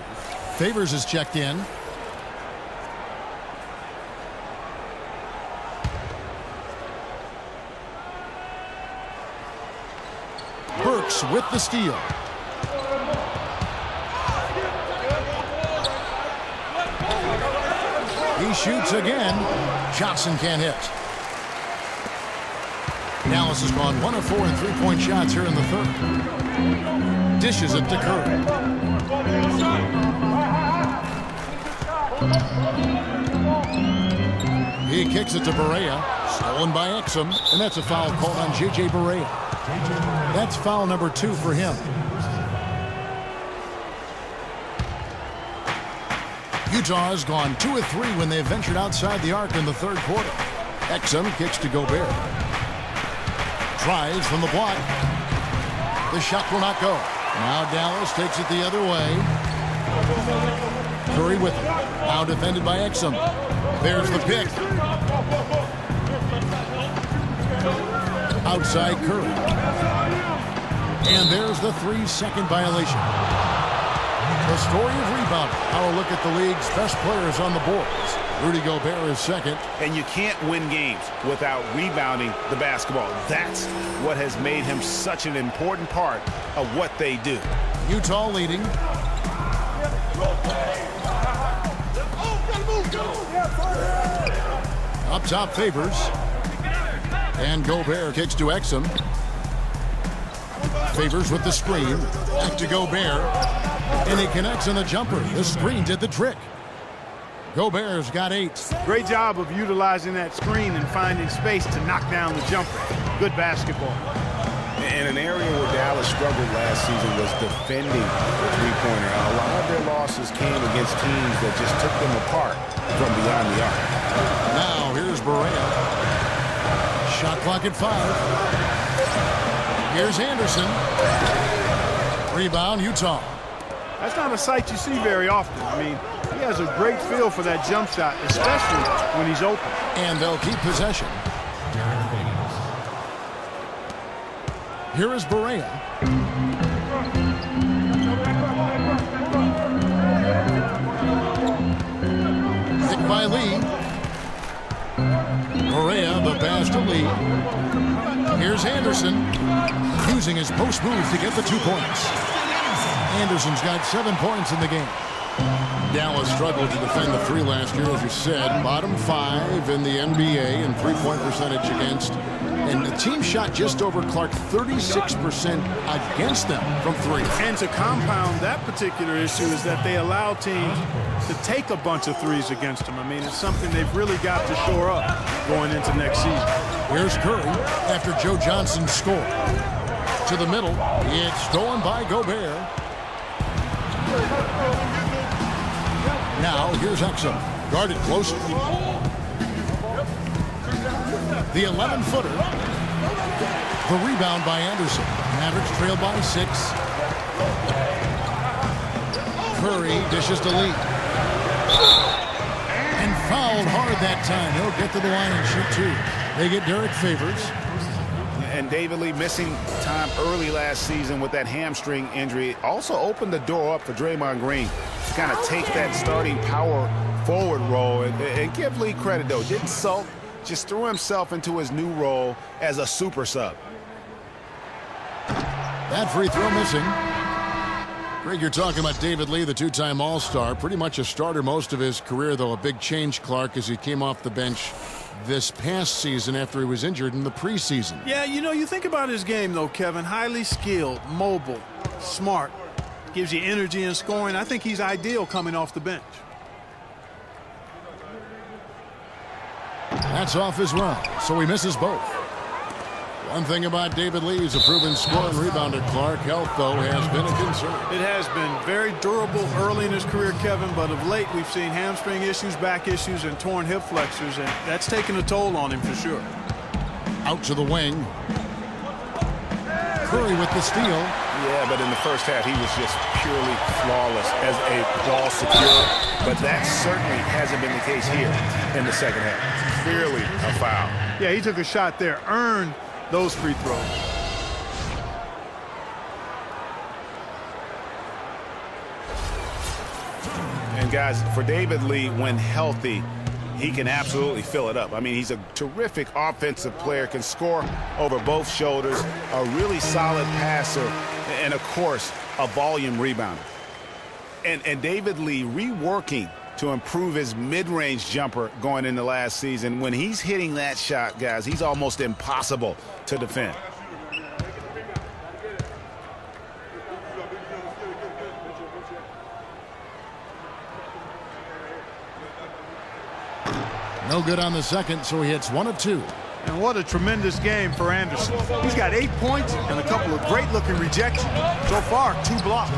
Favors is checked in. Burks with the steal. He shoots again. Johnson can't hit. Dallas has gone 1 of 4 in three-point shots here in the third. Dishes it to Curry. He kicks it to Barea. Stolen by Exum. And that's a foul called on J.J. Barea. That's foul number 2 for him. Utah has gone 2 of 3 when they ventured outside the arc in the third quarter. Exum kicks to Gobert. Tries from the block. The shot will not go. Now Dallas takes it the other way. Curry with it. Now defended by Exum. There's the pick. Outside Curry. And there's the 3-second violation. The story of rebounding. Now a look at the league's best players on the boards. Rudy Gobert is second. And you can't win games without rebounding the basketball. That's what has made him such an important part of what they do. Utah leading. Up top Favors. And Gobert kicks to Exum. Favors with the screen. Back to Gobert. And he connects on the jumper. The screen did the trick. Gobert's got 8. Great job of utilizing that screen and finding space to knock down the jumper. Good basketball. And an area where Dallas struggled last season was defending the three-pointer. A lot of their losses came against teams that just took them apart from beyond the arc. Now here's Barea. Shot clock at 5. Here's Anderson. Rebound, Utah. That's not a sight you see very often. I mean, he has a great feel for that jump shot, especially when he's open. And they'll keep possession. Here is Barea. Picked by Lee. Barea, the pass to Lee. Here's Anderson, using his post move to get the 2 points. Anderson's got 7 points in the game. Dallas struggled to defend the 3 last year, as you said. Bottom 5 in the NBA in three-point percentage against. And the team shot just over Clark 36% against them from 3. And to compound that particular issue is that they allow teams to take a bunch of threes against them. I mean, it's something they've really got to shore up going into next season. Here's Curry after Joe Johnson scored. To the middle, it's stolen by Gobert. Now, here's Exum, guarded closely. The 11-footer. The rebound by Anderson. Mavericks trail by 6. Curry dishes to Lee. And fouled hard that time. He'll get to the line and shoot 2. They get Derek Favors. And David Lee missing time early last season with that hamstring injury also opened the door up for Draymond Green to kind of take that starting power forward role. And give Lee credit, though. Didn't sulk, just threw himself into his new role as a super sub. That free throw missing. Greg, you're talking about David Lee, the 2-time All-Star. Pretty much a starter most of his career, though. A big change, Clark, as he came off the bench this past season after he was injured in the preseason. Yeah, you know, you think about his game, though, Kevin. Highly skilled, mobile, smart. Gives you energy and scoring. I think he's ideal coming off the bench. That's off his run, so he misses both. One thing about David Lee, he's a proven scorer and rebounder. Clark, health, though, has been a concern. It has been very durable early in his career, Kevin, but of late we've seen hamstring issues, back issues, and torn hip flexors, and that's taken a toll on him for sure. Out to the wing. Curry with the steal. Yeah, but in the first half, he was just purely flawless as a ball secure. But that certainly hasn't been the case here in the second half. Clearly a foul. Yeah, he took a shot there, earned those free throws. And guys, for David Lee, when healthy, he can absolutely fill it up. I mean, he's a terrific offensive player, can score over both shoulders, a really solid passer, and of course, a volume rebounder. And David Lee reworking to improve his mid-range jumper going into last season. When he's hitting that shot, guys, he's almost impossible to defend. No good on the second, so he hits 1 of 2. And what a tremendous game for Anderson. He's got 8 points and a couple of great-looking rejections. So far, 2 blocks.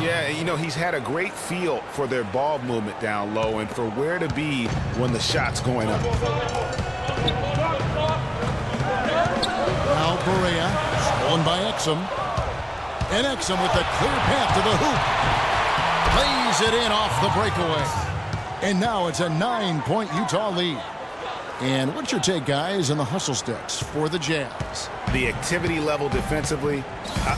Yeah, you know, he's had a great feel for their ball movement down low and for where to be when the shot's going up. Now Barea, stolen by Exum. And Exum with a clear path to the hoop. Lays it in off the breakaway. And now it's a 9-point Utah lead. And what's your take, guys, on the hustle steps for the Jazz? The activity level defensively,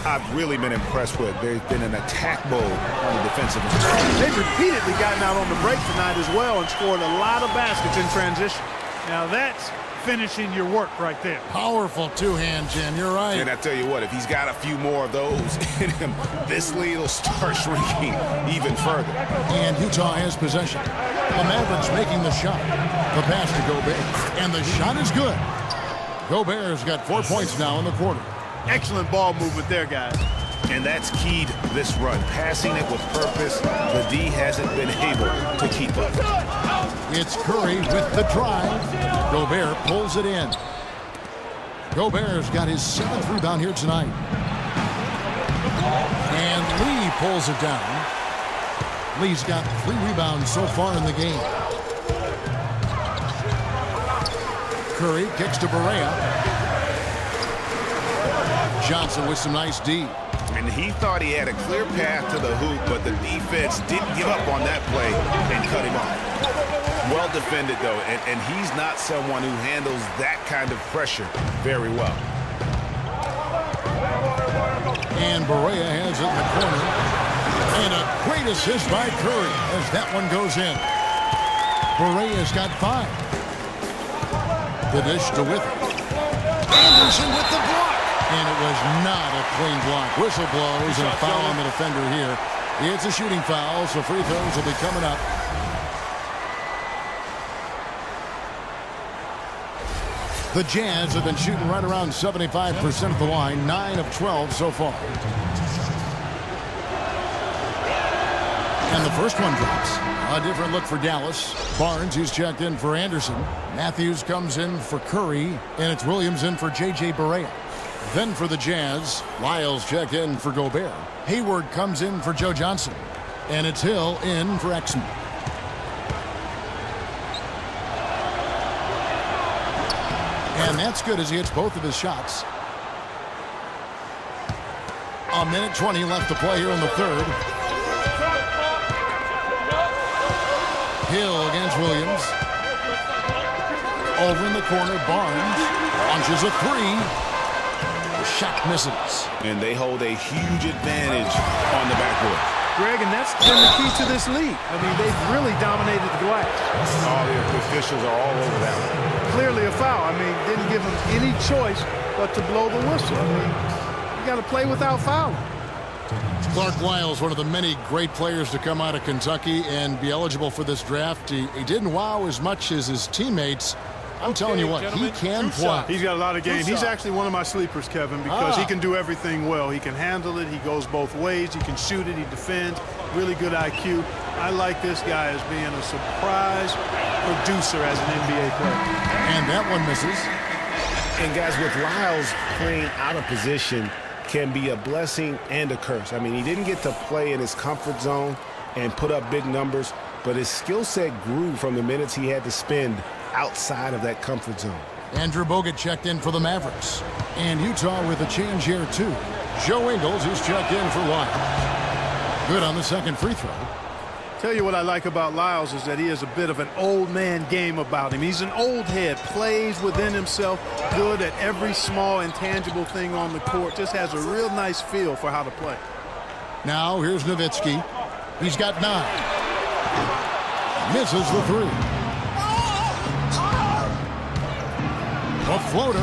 I've really been impressed with. There's been an attack mode on the defensive end. They've repeatedly gotten out on the break tonight as well and scored a lot of baskets in transition. Now that's finishing your work right there. Powerful two-hand, Jim. You're right. And I tell you what, if he's got a few more of those in him, this lead will start shrinking even further. And Utah has possession. The Mavericks making the shot. The pass to Gobert. And the shot is good. Gobert's got 4 points now in the quarter. Excellent ball movement there, guys. And that's keyed this run. Passing it with purpose. The D hasn't been able to keep up. It's Curry with the drive. Gobert pulls it in. Gobert's got his 7th rebound here tonight. And Lee pulls it down. Lee's got 3 rebounds so far in the game. Curry, kicks to Barea. Johnson with some nice D. And he thought he had a clear path to the hoop, but the defense didn't give up on that play and cut him off. Well defended, though, and he's not someone who handles that kind of pressure very well. And Barea has it in the corner. And a great assist by Curry as that one goes in. Barea's got 5. The dish to Withers. Anderson with the block. And it was not a clean block. Whistle blows and a foul on the defender here. It's a shooting foul, so free throws will be coming up. The Jazz have been shooting right around 75% of the line, 9 of 12 so far. And the first one drops. A different look for Dallas. Barnes, who's checked in for Anderson. Matthews comes in for Curry, and it's Williams in for J.J. Barea. Then for the Jazz, Lyles checked in for Gobert. Hayward comes in for Joe Johnson. And it's Hill in for Exum. And that's good as he hits both of his shots. A minute 20 left to play here in the third. Hill against Williams. Over in the corner, Barnes launches a 3. Shot misses. And they hold a huge advantage on the backboard. Greg, and that's been the key to this league. I mean, they've really dominated the glass. All the officials are all over that one. Clearly a foul. I mean, didn't give them any choice but to blow the whistle. I mean, you got to play without fouling. Clark Lyles, one of the many great players to come out of Kentucky and be eligible for this draft. He didn't wow as much as his teammates. I'm telling you what, he can play. He's got a lot of game. He's actually one of my sleepers, Kevin, because he can do everything well. He can handle it. He goes both ways. He can shoot it. He defends. Really good IQ. I like this guy as being a surprise producer as an NBA player. And that one misses. And guys, with Lyles playing out of position can be a blessing and a curse. I mean, he didn't get to play in his comfort zone and put up big numbers, but his skill set grew from the minutes he had to spend outside of that comfort zone. Andrew Bogut checked in for the Mavericks. And Utah with a change here, too. Joe Ingles, who's checked in for Lyles. Good on the second free throw. Tell you what I like about Lyles is that he has a bit of an old man game about him. He's an old head, plays within himself, good at every small intangible thing on the court, just has a real nice feel for how to play. Now here's Nowitzki. He's got 9. Misses the 3. A floater,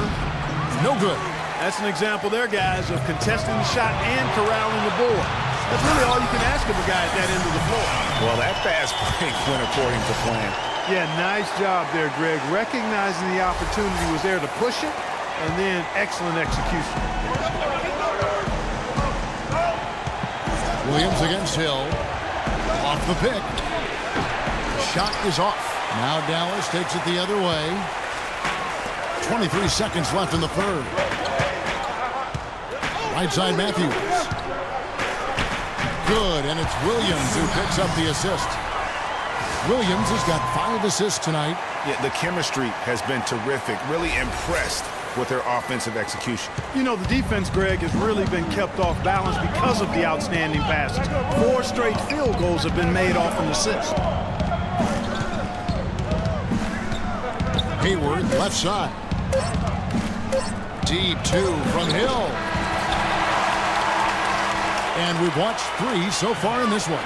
no good. That's an example there, guys, of contesting the shot and corralling the board. That's really all you can ask of a guy at that end of the floor. Well, that fast break went according to plan. Yeah, nice job there, Greg. Recognizing the opportunity was there to push it, and then excellent execution. Williams against Hill. Off the pick. Shot is off. Now Dallas takes it the other way. 23 seconds left in the third. Right side Matthews. Good, and it's Williams who picks up the assist. Williams has got 5 assists tonight. Yeah, the chemistry has been terrific. Really impressed with their offensive execution. You know, the defense, Greg, has really been kept off balance because of the outstanding passes. 4 straight field goals have been made off an assist. Hayward, left side. Deep 2 from Hill. And we've watched 3 so far in this one.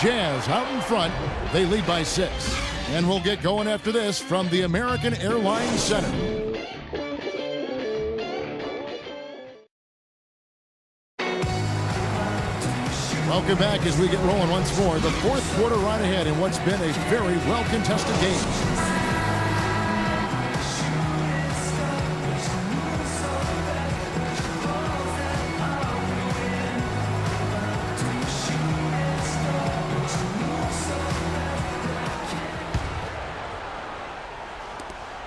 Jazz out in front. They lead by 6. And we'll get going after this from the American Airlines Center. Welcome back as we get rolling once more. The fourth quarter right ahead in what's been a very well-contested game.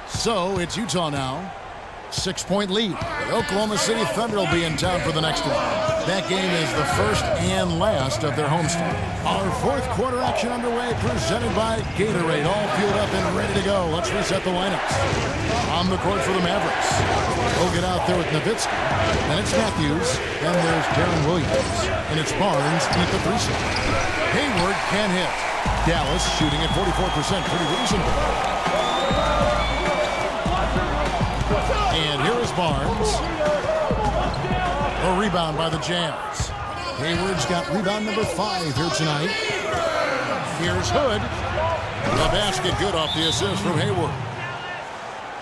So it's Utah now. 6-point lead. The Oklahoma City Thunder will be in town for the next one. That game is the first and last of their homestand. Our fourth quarter action underway, presented by Gatorade. All fueled up and ready to go. Let's reset the lineups. On the court for the Mavericks. They'll get out there with Nowitzki. Then it's Matthews. Then there's Darren Williams. And it's Barnes in at the 3 slot. Hayward can hit. Dallas shooting at 44%. Pretty reasonable. And here is Barnes. A rebound by the Jazz. Hayward's got rebound number 5 here tonight. Here's Hood. The basket good off the assist from Hayward.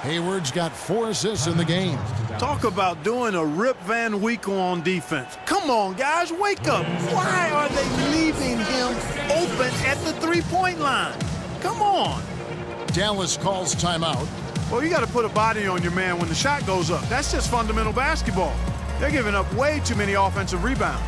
Hayward's got 4 assists in the game. Talk about doing a Rip Van Winkle on defense. Come on, guys, wake up. Why are they leaving him open at the three-point line? Come on. Dallas calls timeout. Well, you got to put a body on your man when the shot goes up. That's just fundamental basketball. They're giving up way too many offensive rebounds.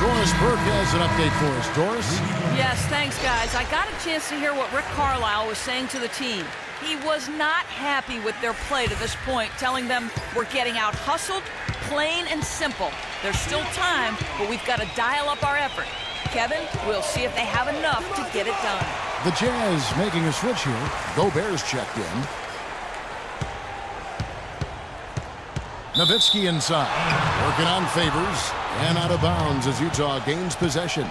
Doris Burke has an update for us. Doris? Yes, thanks, guys. I got a chance to hear what Rick Carlisle was saying to the team. He was not happy with their play to this point, telling them we're getting out hustled, plain and simple. There's still time, but we've got to dial up our effort. Kevin, we'll see if they have enough to get it done. The Jazz making a switch here. Gobert's checked in. Nowitzki inside. Working on Favors. And out of bounds as Utah gains possession.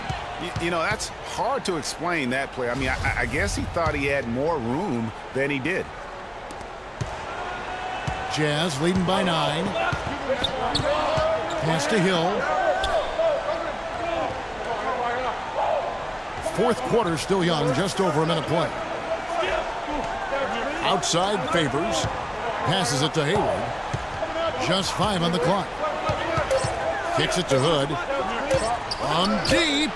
You know, that's hard to explain, that play. I mean, I guess he thought he had more room than he did. Jazz leading by 9. Pass to Hill. Fourth quarter still young, just over a minute play. Outside Favors. Passes it to Hayward. Just 5 on the clock. Kicks it to Hood. On deep.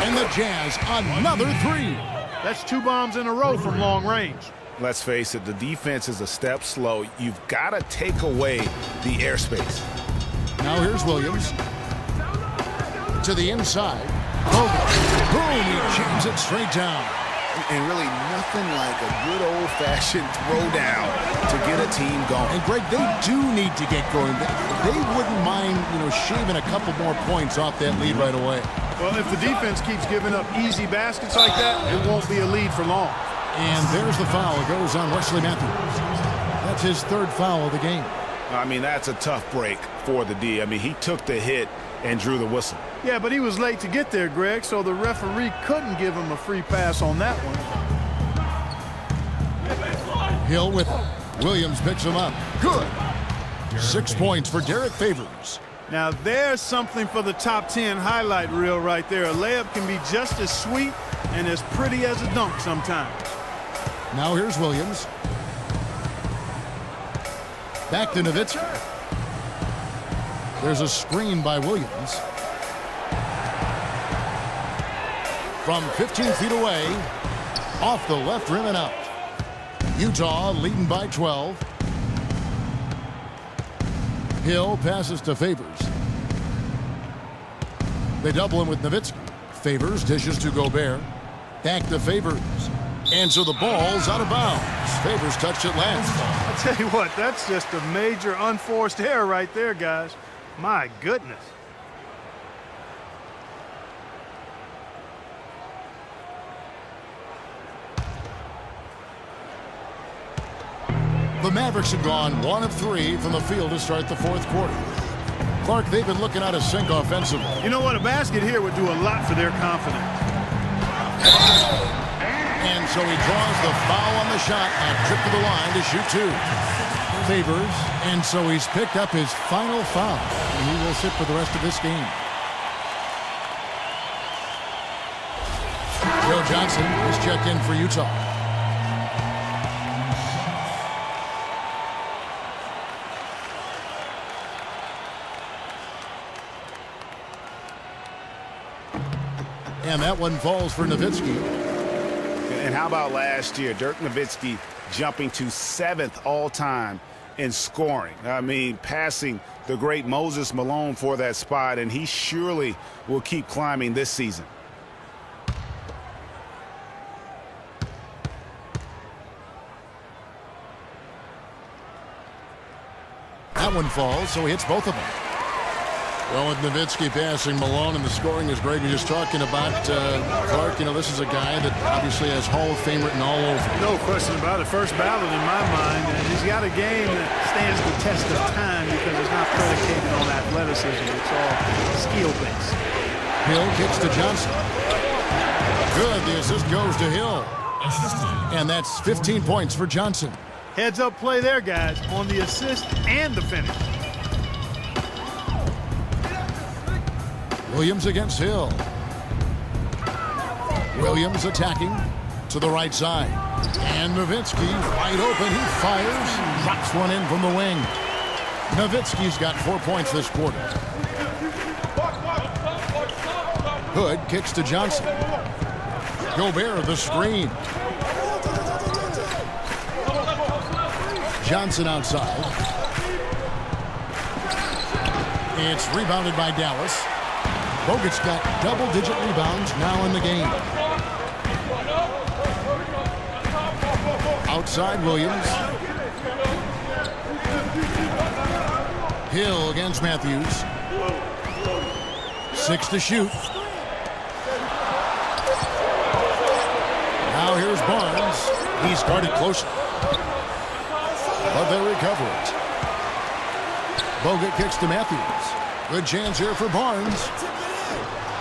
And the Jazz, another 3. That's 2 bombs in a row from long range. Let's face it, the defense is a step slow. You've got to take away the airspace. Now here's Williams. To the inside. Boom, he jams it straight down. And really nothing like a good old-fashioned throwdown to get a team going. And Greg, they do need to get going. They wouldn't mind, shaving a couple more points off that lead right away. Well, if the defense keeps giving up easy baskets like that, it won't be a lead for long. And there's the foul. It goes on Wesley Matthews. That's his 3rd foul of the game. I mean, that's a tough break for the D. I mean, he took the hit and drew the whistle. Yeah, but he was late to get there, Greg, so the referee couldn't give him a free pass on that one. Hill with it. Williams picks him up. Good. 6 points for Derek Favors. Now there's something for the top 10 highlight reel right there. A layup can be just as sweet and as pretty as a dunk sometimes. Now here's Williams. Back to Nowitzki. There's a screen by Williams. From 15 feet away, off the left rim and out. Utah leading by 12. Hill passes to Favors. They double him with Nowitzki. Favors dishes to Gobert. Back to Favors. And so the ball's out of bounds. Favors touched it last. I'll tell you what, that's just a major unforced error right there, guys. My goodness. The Mavericks have gone 1 of 3 from the field to start the 4th quarter. Clark, they've been looking out of sync offensively. You know what? A basket here would do a lot for their confidence. And so he draws the foul on the shot. A trip to the line to shoot 2. Favors, and so he's picked up his final foul. And he will sit for the rest of this game. Joe Johnson is checked in for Utah. And that one falls for Nowitzki. And how about last year? Dirk Nowitzki jumping to 7th all-time in scoring. I mean, passing the great Moses Malone for that spot, and he surely will keep climbing this season. That one falls, so he hits both of them. Well, with Nowitzki passing Malone and the scoring, as Greg was just talking about, Clark, you know, this is a guy that obviously has Hall of Fame written all over. No question about it. First ballot in my mind. He's got a game that stands the test of time because it's not predicated on athleticism. It's all skill-based. Hill kicks to Johnson. Good. The assist goes to Hill. And that's 15 points for Johnson. Heads-up play there, guys, on the assist and the finish. Williams against Hill. Williams attacking to the right side. And Nowitzki wide open. He fires. Drops one in from the wing. Nowitzki's got 4 points this quarter. Hood kicks to Johnson. Gobert the screen. Johnson outside. It's rebounded by Dallas. Bogut's got double-digit rebounds now in the game. Outside Williams. Hill against Matthews. 6 to shoot. Now here's Barnes. He's guarded closely. But they recover it. Bogut kicks to Matthews. Good chance here for Barnes.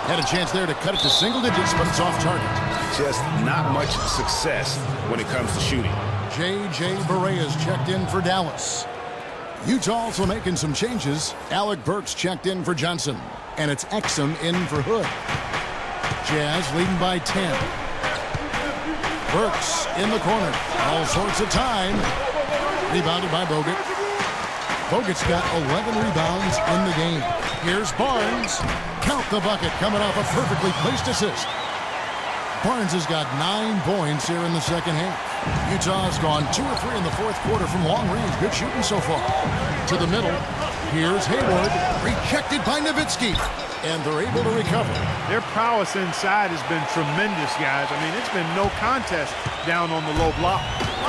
Had a chance there to cut it to single digits, but it's off target. Just not much success when it comes to shooting. J.J. Barea checked in for Dallas. Utah also making some changes. Alec Burks checked in for Johnson. And it's Exum in for Hood. Jazz leading by 10. Burks in the corner. All sorts of time. Rebounded by Bogut. Bogut's got 11 rebounds in the game. Here's Barnes. Count the bucket coming off a perfectly placed assist. Barnes has got 9 points here in the second half. Utah's gone 2 or 3 in the fourth quarter from long range. Good shooting so far. To the middle. Here's Hayward. Rejected by Nowitzki. And they're able to recover. Their prowess inside has been tremendous, guys. I mean, it's been no contest down on the low block.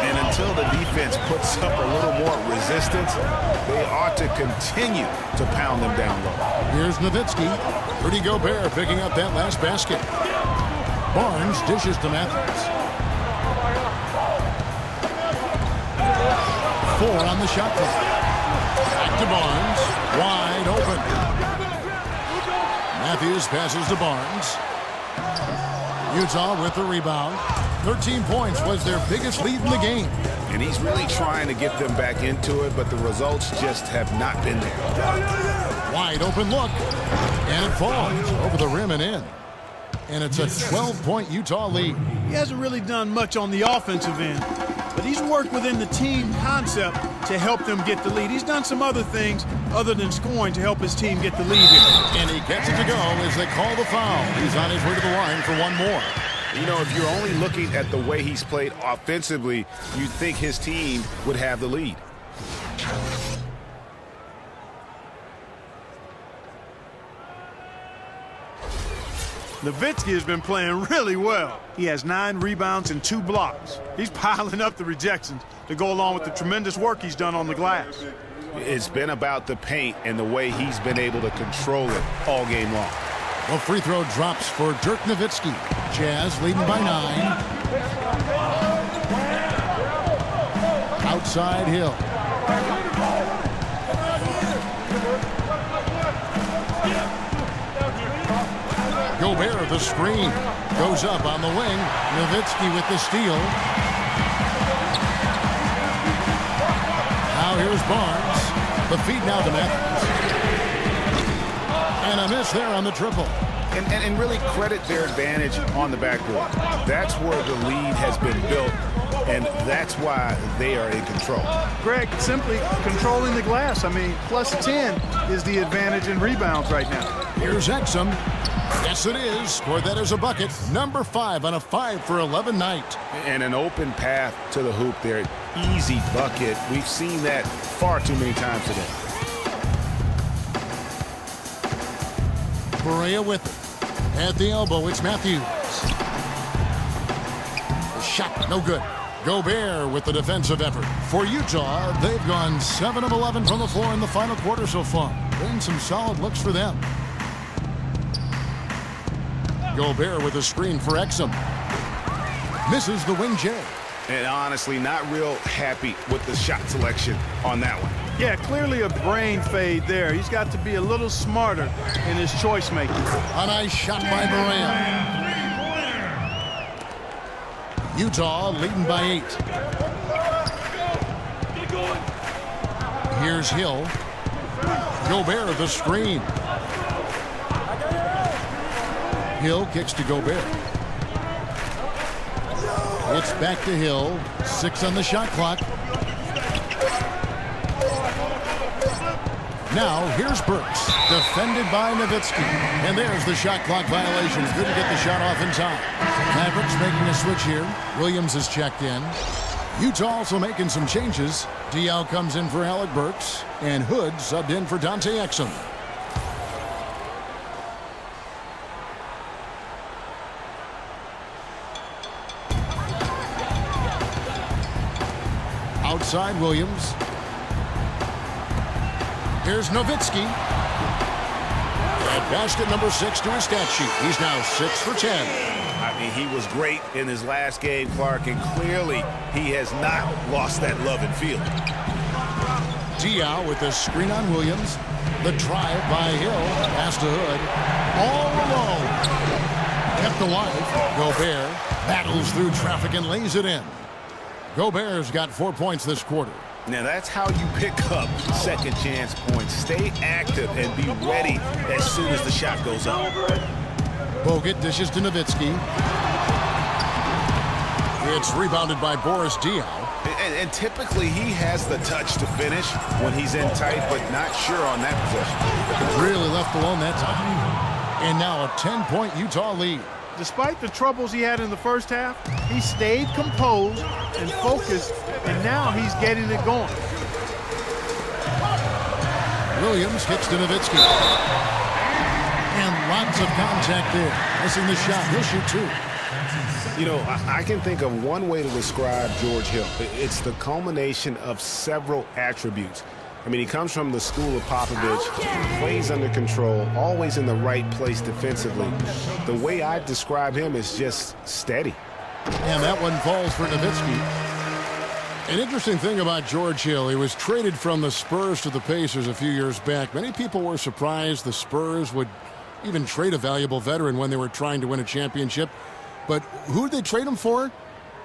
And until the defense puts up a little more resistance, they ought to continue to pound them down low. Here's Nowitzki. Rudy Gobert picking up that last basket. Barnes dishes to Matthews. 4 on the shot clock. Back to Barnes. Wide open. Matthews passes to Barnes. Utah with the rebound. 13 points was their biggest lead in the game. And he's really trying to get them back into it, but the results just have not been there. Wide open look. And it falls over the rim and in. And it's a 12-point Utah lead. He hasn't really done much on the offensive end, but he's worked within the team concept to help them get the lead. He's done some other things other than scoring to help his team get the lead here. And he gets it to go as they call the foul. He's on his way to the line for one more. You know, if you're only looking at the way he's played offensively, you'd think his team would have the lead. Nowitzki has been playing really well. He has 9 rebounds and 2 blocks. He's piling up the rejections to go along with the tremendous work he's done on the glass. It's been about the paint and the way he's been able to control it all game long. Well, free throw drops for Dirk Nowitzki. Jazz leading by 9. Outside Hill. Gobert, the screen. Goes up on the wing. Nowitzki with the steal. Now here's Barnes. The feed now to Matthews. And a miss there on the triple. And really credit their advantage on the backboard. That's where the lead has been built, and that's why they are in control. Greg, simply controlling the glass. I mean, plus 10 is the advantage in rebounds right now. Here's Exum. Yes, it is. Scored that as a bucket. Number 5 on a 5 for 11 night. And an open path to the hoop there. Easy bucket. We've seen that far too many times today. Berea with it. At the elbow, it's Matthews. The shot, no good. Gobert with the defensive effort. For Utah, they've gone 7 of 11 from the floor in the final quarter so far. Been some solid looks for them. Gobert with a screen for Exum. Misses the wing J. And honestly, not real happy with the shot selection on that one. Yeah, clearly a brain fade there. He's got to be a little smarter in his choice making. A nice shot by Berea. Utah leading by 8. Here's Hill. Gobert the screen. Hill kicks to Gobert. It's back to Hill. 6 on the shot clock. Now, here's Burks, defended by Nowitzki. And there's the shot clock violation. Couldn't get the shot off in time. Mavericks making a switch here. Williams is checked in. Utah also making some changes. Diaw comes in for Alec Burks. And Hood subbed in for Dante Exum. Outside Williams. Here's Nowitzki. And basket number 6 to his stat sheet. He's now 6 for 10. I mean, he was great in his last game, Clark, and clearly he has not lost that love and feel. Diaw with the screen on Williams. The drive by Hill. Pass to Hood. All alone. Kept alive. Gobert battles through traffic and lays it in. Gobert's got 4 points this quarter. Now that's how you pick up second chance points. Stay active and be ready as soon as the shot goes up. Bogut dishes to Nowitzki. It's rebounded by Boris Diaw. And typically he has the touch to finish when he's in tight, but not sure on that possession. Really left alone that time. And now a 10-point Utah lead. Despite the troubles he had in the first half, he stayed composed and focused, and now he's getting it going. Williams hits to Nowitzki. And lots of contact there. Missing the shot. He'll shoot 2. You know, I can think of one way to describe George Hill. It's the culmination of several attributes. I mean, he comes from the school of Popovich, plays under control, always in the right place defensively. The way I describe him is just steady. And that one falls for Nowitzki. An interesting thing about George Hill, he was traded from the Spurs to the Pacers a few years back. Many people were surprised the Spurs would even trade a valuable veteran when they were trying to win a championship. But who did they trade him for?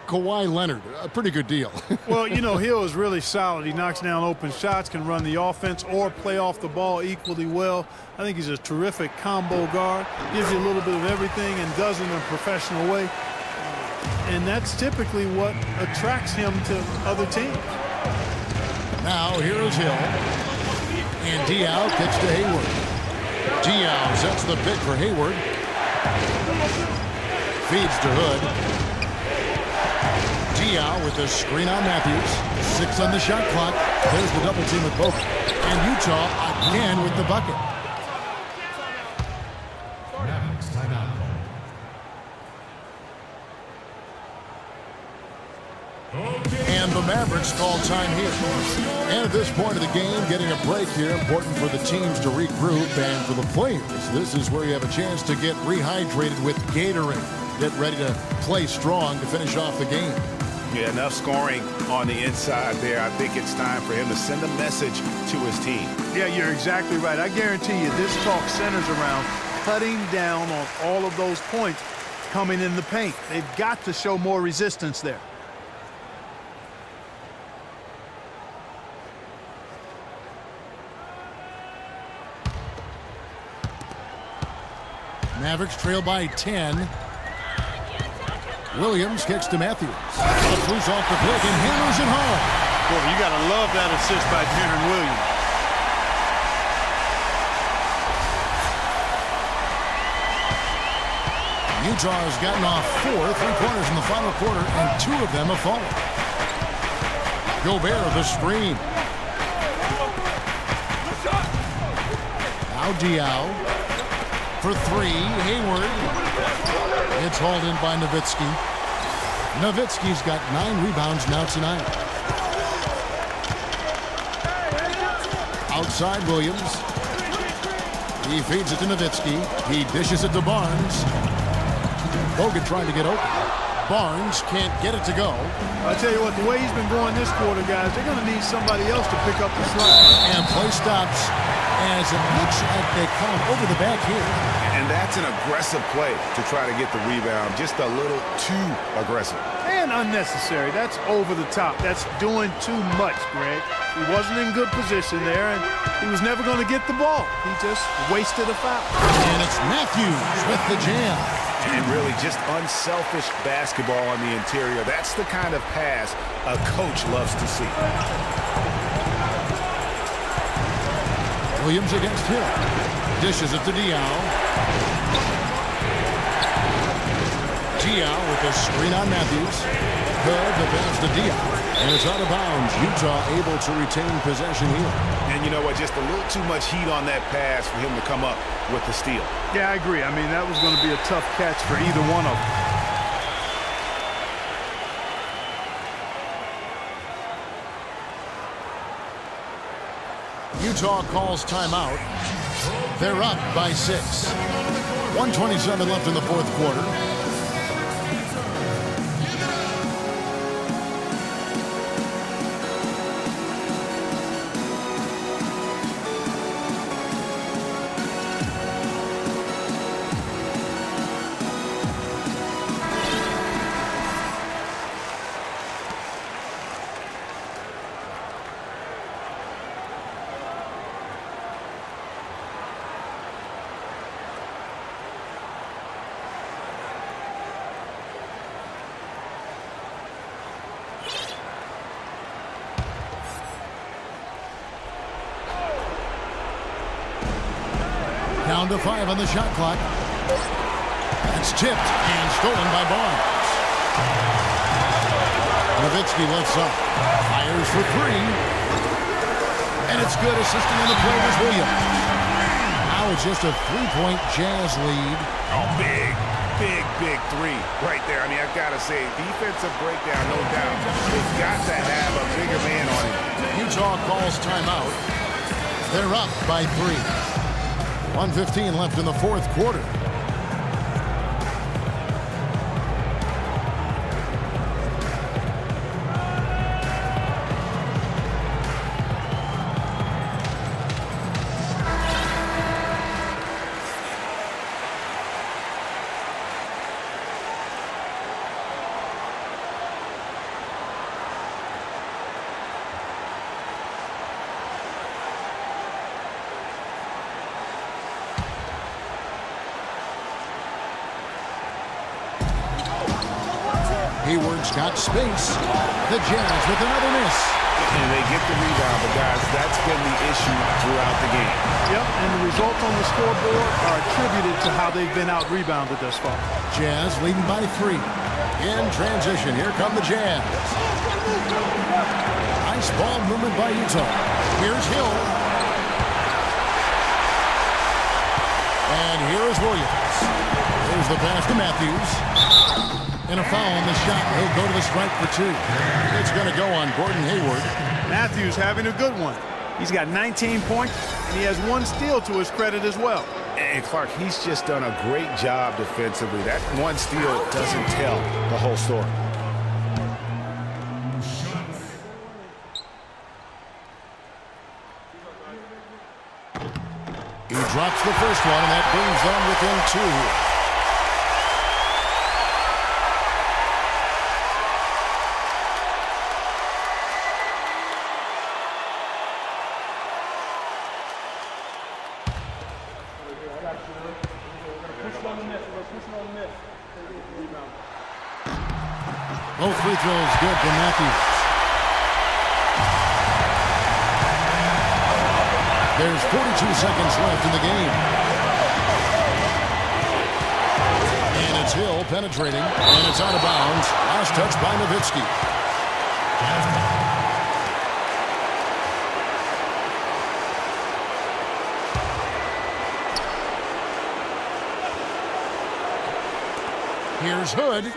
Kawhi Leonard, a pretty good deal. Well, you know, Hill is really solid. He knocks down open shots, can run the offense or play off the ball equally well. I think he's a terrific combo guard, gives you a little bit of everything and does it in a professional way. And that's typically what attracts him to other teams. Now, here is Hill. And Diaw kicks to Hayward. Diaw sets the pick for Hayward. Feeds to Hood. Diaw with the screen on Matthews. 6 on the shot clock. There's the double team with Bogut. And Utah again with the bucket. And the Mavericks call time here. And at this point of the game, getting a break here, important for the teams to regroup, and for the players, this is where you have a chance to get rehydrated with Gatorade. Get ready to play strong to finish off the game. Yeah, enough scoring on the inside there. I think it's time for him to send a message to his team. Yeah, you're exactly right. I guarantee you this talk centers around cutting down on all of those points coming in the paint. They've got to show more resistance there. Mavericks trail by 10. Williams kicks to Matthews. Throws off the pick and hammers it home. Boy, you got to love that assist by Deron Williams. Utah has gotten off 4 3-pointers in the final quarter, and 2 of them have fallen. Gobert the screen. Now Diaw for 3. Hayward. It's hauled in by Nowitzki. Nowitzki's got 9 rebounds now tonight. Outside Williams. He feeds it to Nowitzki. He dishes it to Barnes. Bogut trying to get open. Barnes can't get it to go. I tell you what, the way he's been going this quarter, guys, they're going to need somebody else to pick up the slack. And play stops as it looks like they come over the back here. And that's an aggressive play to try to get the rebound. Just a little too aggressive. And unnecessary. That's over the top. That's doing too much, Greg. He wasn't in good position there, and he was never going to get the ball. He just wasted a foul. And it's Matthews with the jam. And really just unselfish basketball on the interior. That's the kind of pass a coach loves to see. Williams against Hill. Dishes it to Diaw. Diaw with the screen on Matthews. Good, the pass to Diaw. And it's out of bounds. Utah able to retain possession here. And you know what? Just a little too much heat on that pass for him to come up with the steal. Yeah, I agree. I mean, that was going to be a tough catch for either one of them. Utah calls timeout. They're up by 6. 1:27 left in the fourth quarter. Down to 5 on the shot clock. It's tipped and stolen by Barnes. Nowitzki lifts up. Fires for 3. And it's good. Assisting on the play was Williams. Now it's just a 3-point Jazz lead. Oh, big 3 right there. I mean, I've got to say, defensive breakdown, no doubt. They've got to have a bigger man on him. Utah calls timeout. They're up by 3. 1:15 left in the fourth quarter. Hayward's got space. The Jazz with another miss. And they get the rebound, but guys, that's been the issue throughout the game. Yep, and the results on the scoreboard are attributed to how they've been out-rebounded thus far. Jazz leading by 3. In transition, here come the Jazz. Nice ball movement by Utah. Here's Hill. And here is Williams. Here's the pass to Matthews. And a foul on the shot. He'll go to the strike for 2. It's going to go on Gordon Hayward. Matthews having a good one. He's got 19 points, and he has 1 steal to his credit as well. And Clark, he's just done a great job defensively. That 1 steal doesn't tell the whole story. He drops the first one, and that brings them within 2 here. Both free throws good for Matthews. There's 42 seconds left in the game. And it's Hill penetrating, and it's out of bounds. Last touch by Nowitzki. Here's Hood.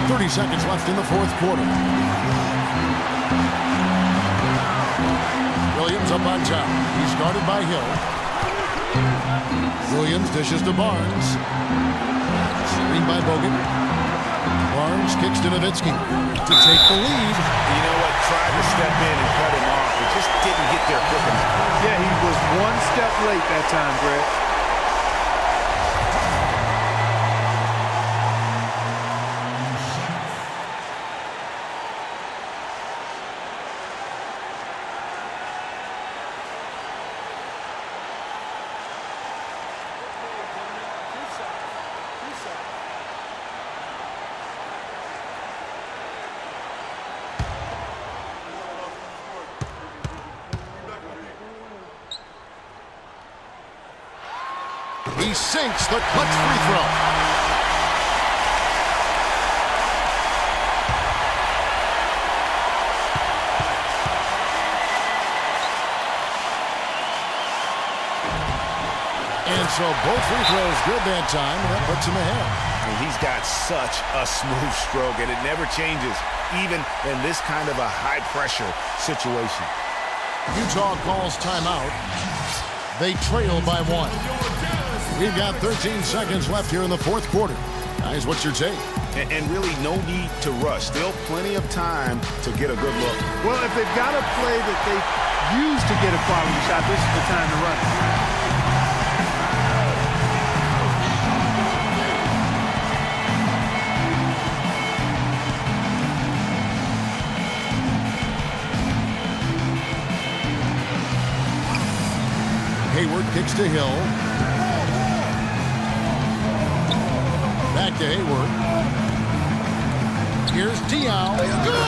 30 seconds left in the fourth quarter. Williams up on top. He's guarded by Hill. Williams dishes to Barnes. Screen by Bogut. Barnes kicks to Nowitzki to take the lead. You know what? Tried to step in and cut him off, but just didn't get there quick enough. Yeah, he was one step late that time, Greg. He sinks the clutch free throw. And so both free throws good that time, and that puts him ahead. And he's got such a smooth stroke, and it never changes, even in this kind of a high-pressure situation. Utah calls timeout. They trail by 1. We've got 13 seconds left here in the fourth quarter. Guys, what's your take? And really no need to rush. Still plenty of time to get a good look. Well, if they've got a play that they use to get a quality shot, this is the time to run it. Hayward kicks to Hill. Back to Hayward. Here's Diaw. Good!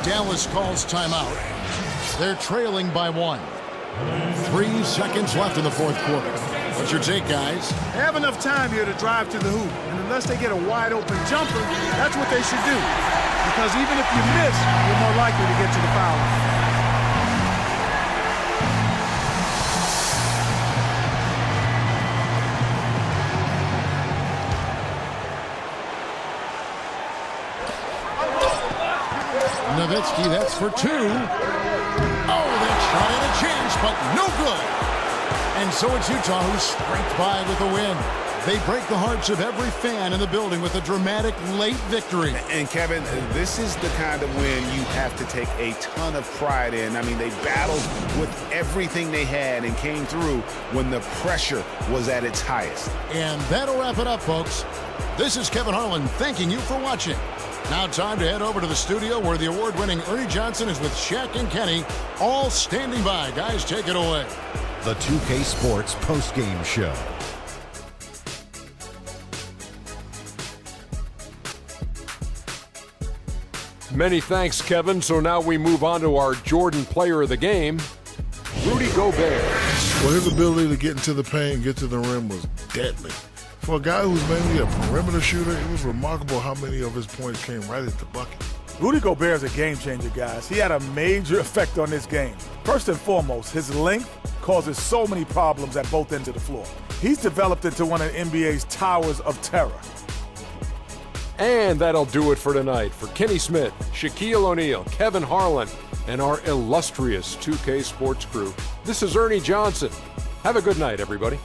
Dallas calls timeout. They're trailing by 1. 3 seconds left in the fourth quarter. What's your take, guys? They have enough time here to drive to the hoop. And unless they get a wide open jumper, that's what they should do. Because even if you miss, you're more likely to get to the foul line. Nowitzki, that's for 2. Oh, that shot had a chance, but no good. And so it's Utah who scraped by with a win. They break the hearts of every fan in the building with a dramatic late victory. And Kevin, this is the kind of win you have to take a ton of pride in. I mean, they battled with everything they had and came through when the pressure was at its highest. And that'll wrap it up, folks. This is Kevin Harlan thanking you for watching. Now time to head over to the studio where the award-winning Ernie Johnson is with Shaq and Kenny, all standing by. Guys, take it away. The 2K Sports postgame show. Many thanks, Kevin. So now we move on to our Jordan player of the game, Rudy Gobert. Well, his ability to get into the paint and get to the rim was deadly. For a guy who's mainly a perimeter shooter, it was remarkable how many of his points came right at the bucket. Rudy Gobert is a game changer, guys. He had a major effect on this game. First and foremost, his length causes so many problems at both ends of the floor. He's developed into one of the NBA's towers of terror. And that'll do it for tonight. For Kenny Smith, Shaquille O'Neal, Kevin Harlan, and our illustrious 2K Sports crew, this is Ernie Johnson. Have a good night, everybody.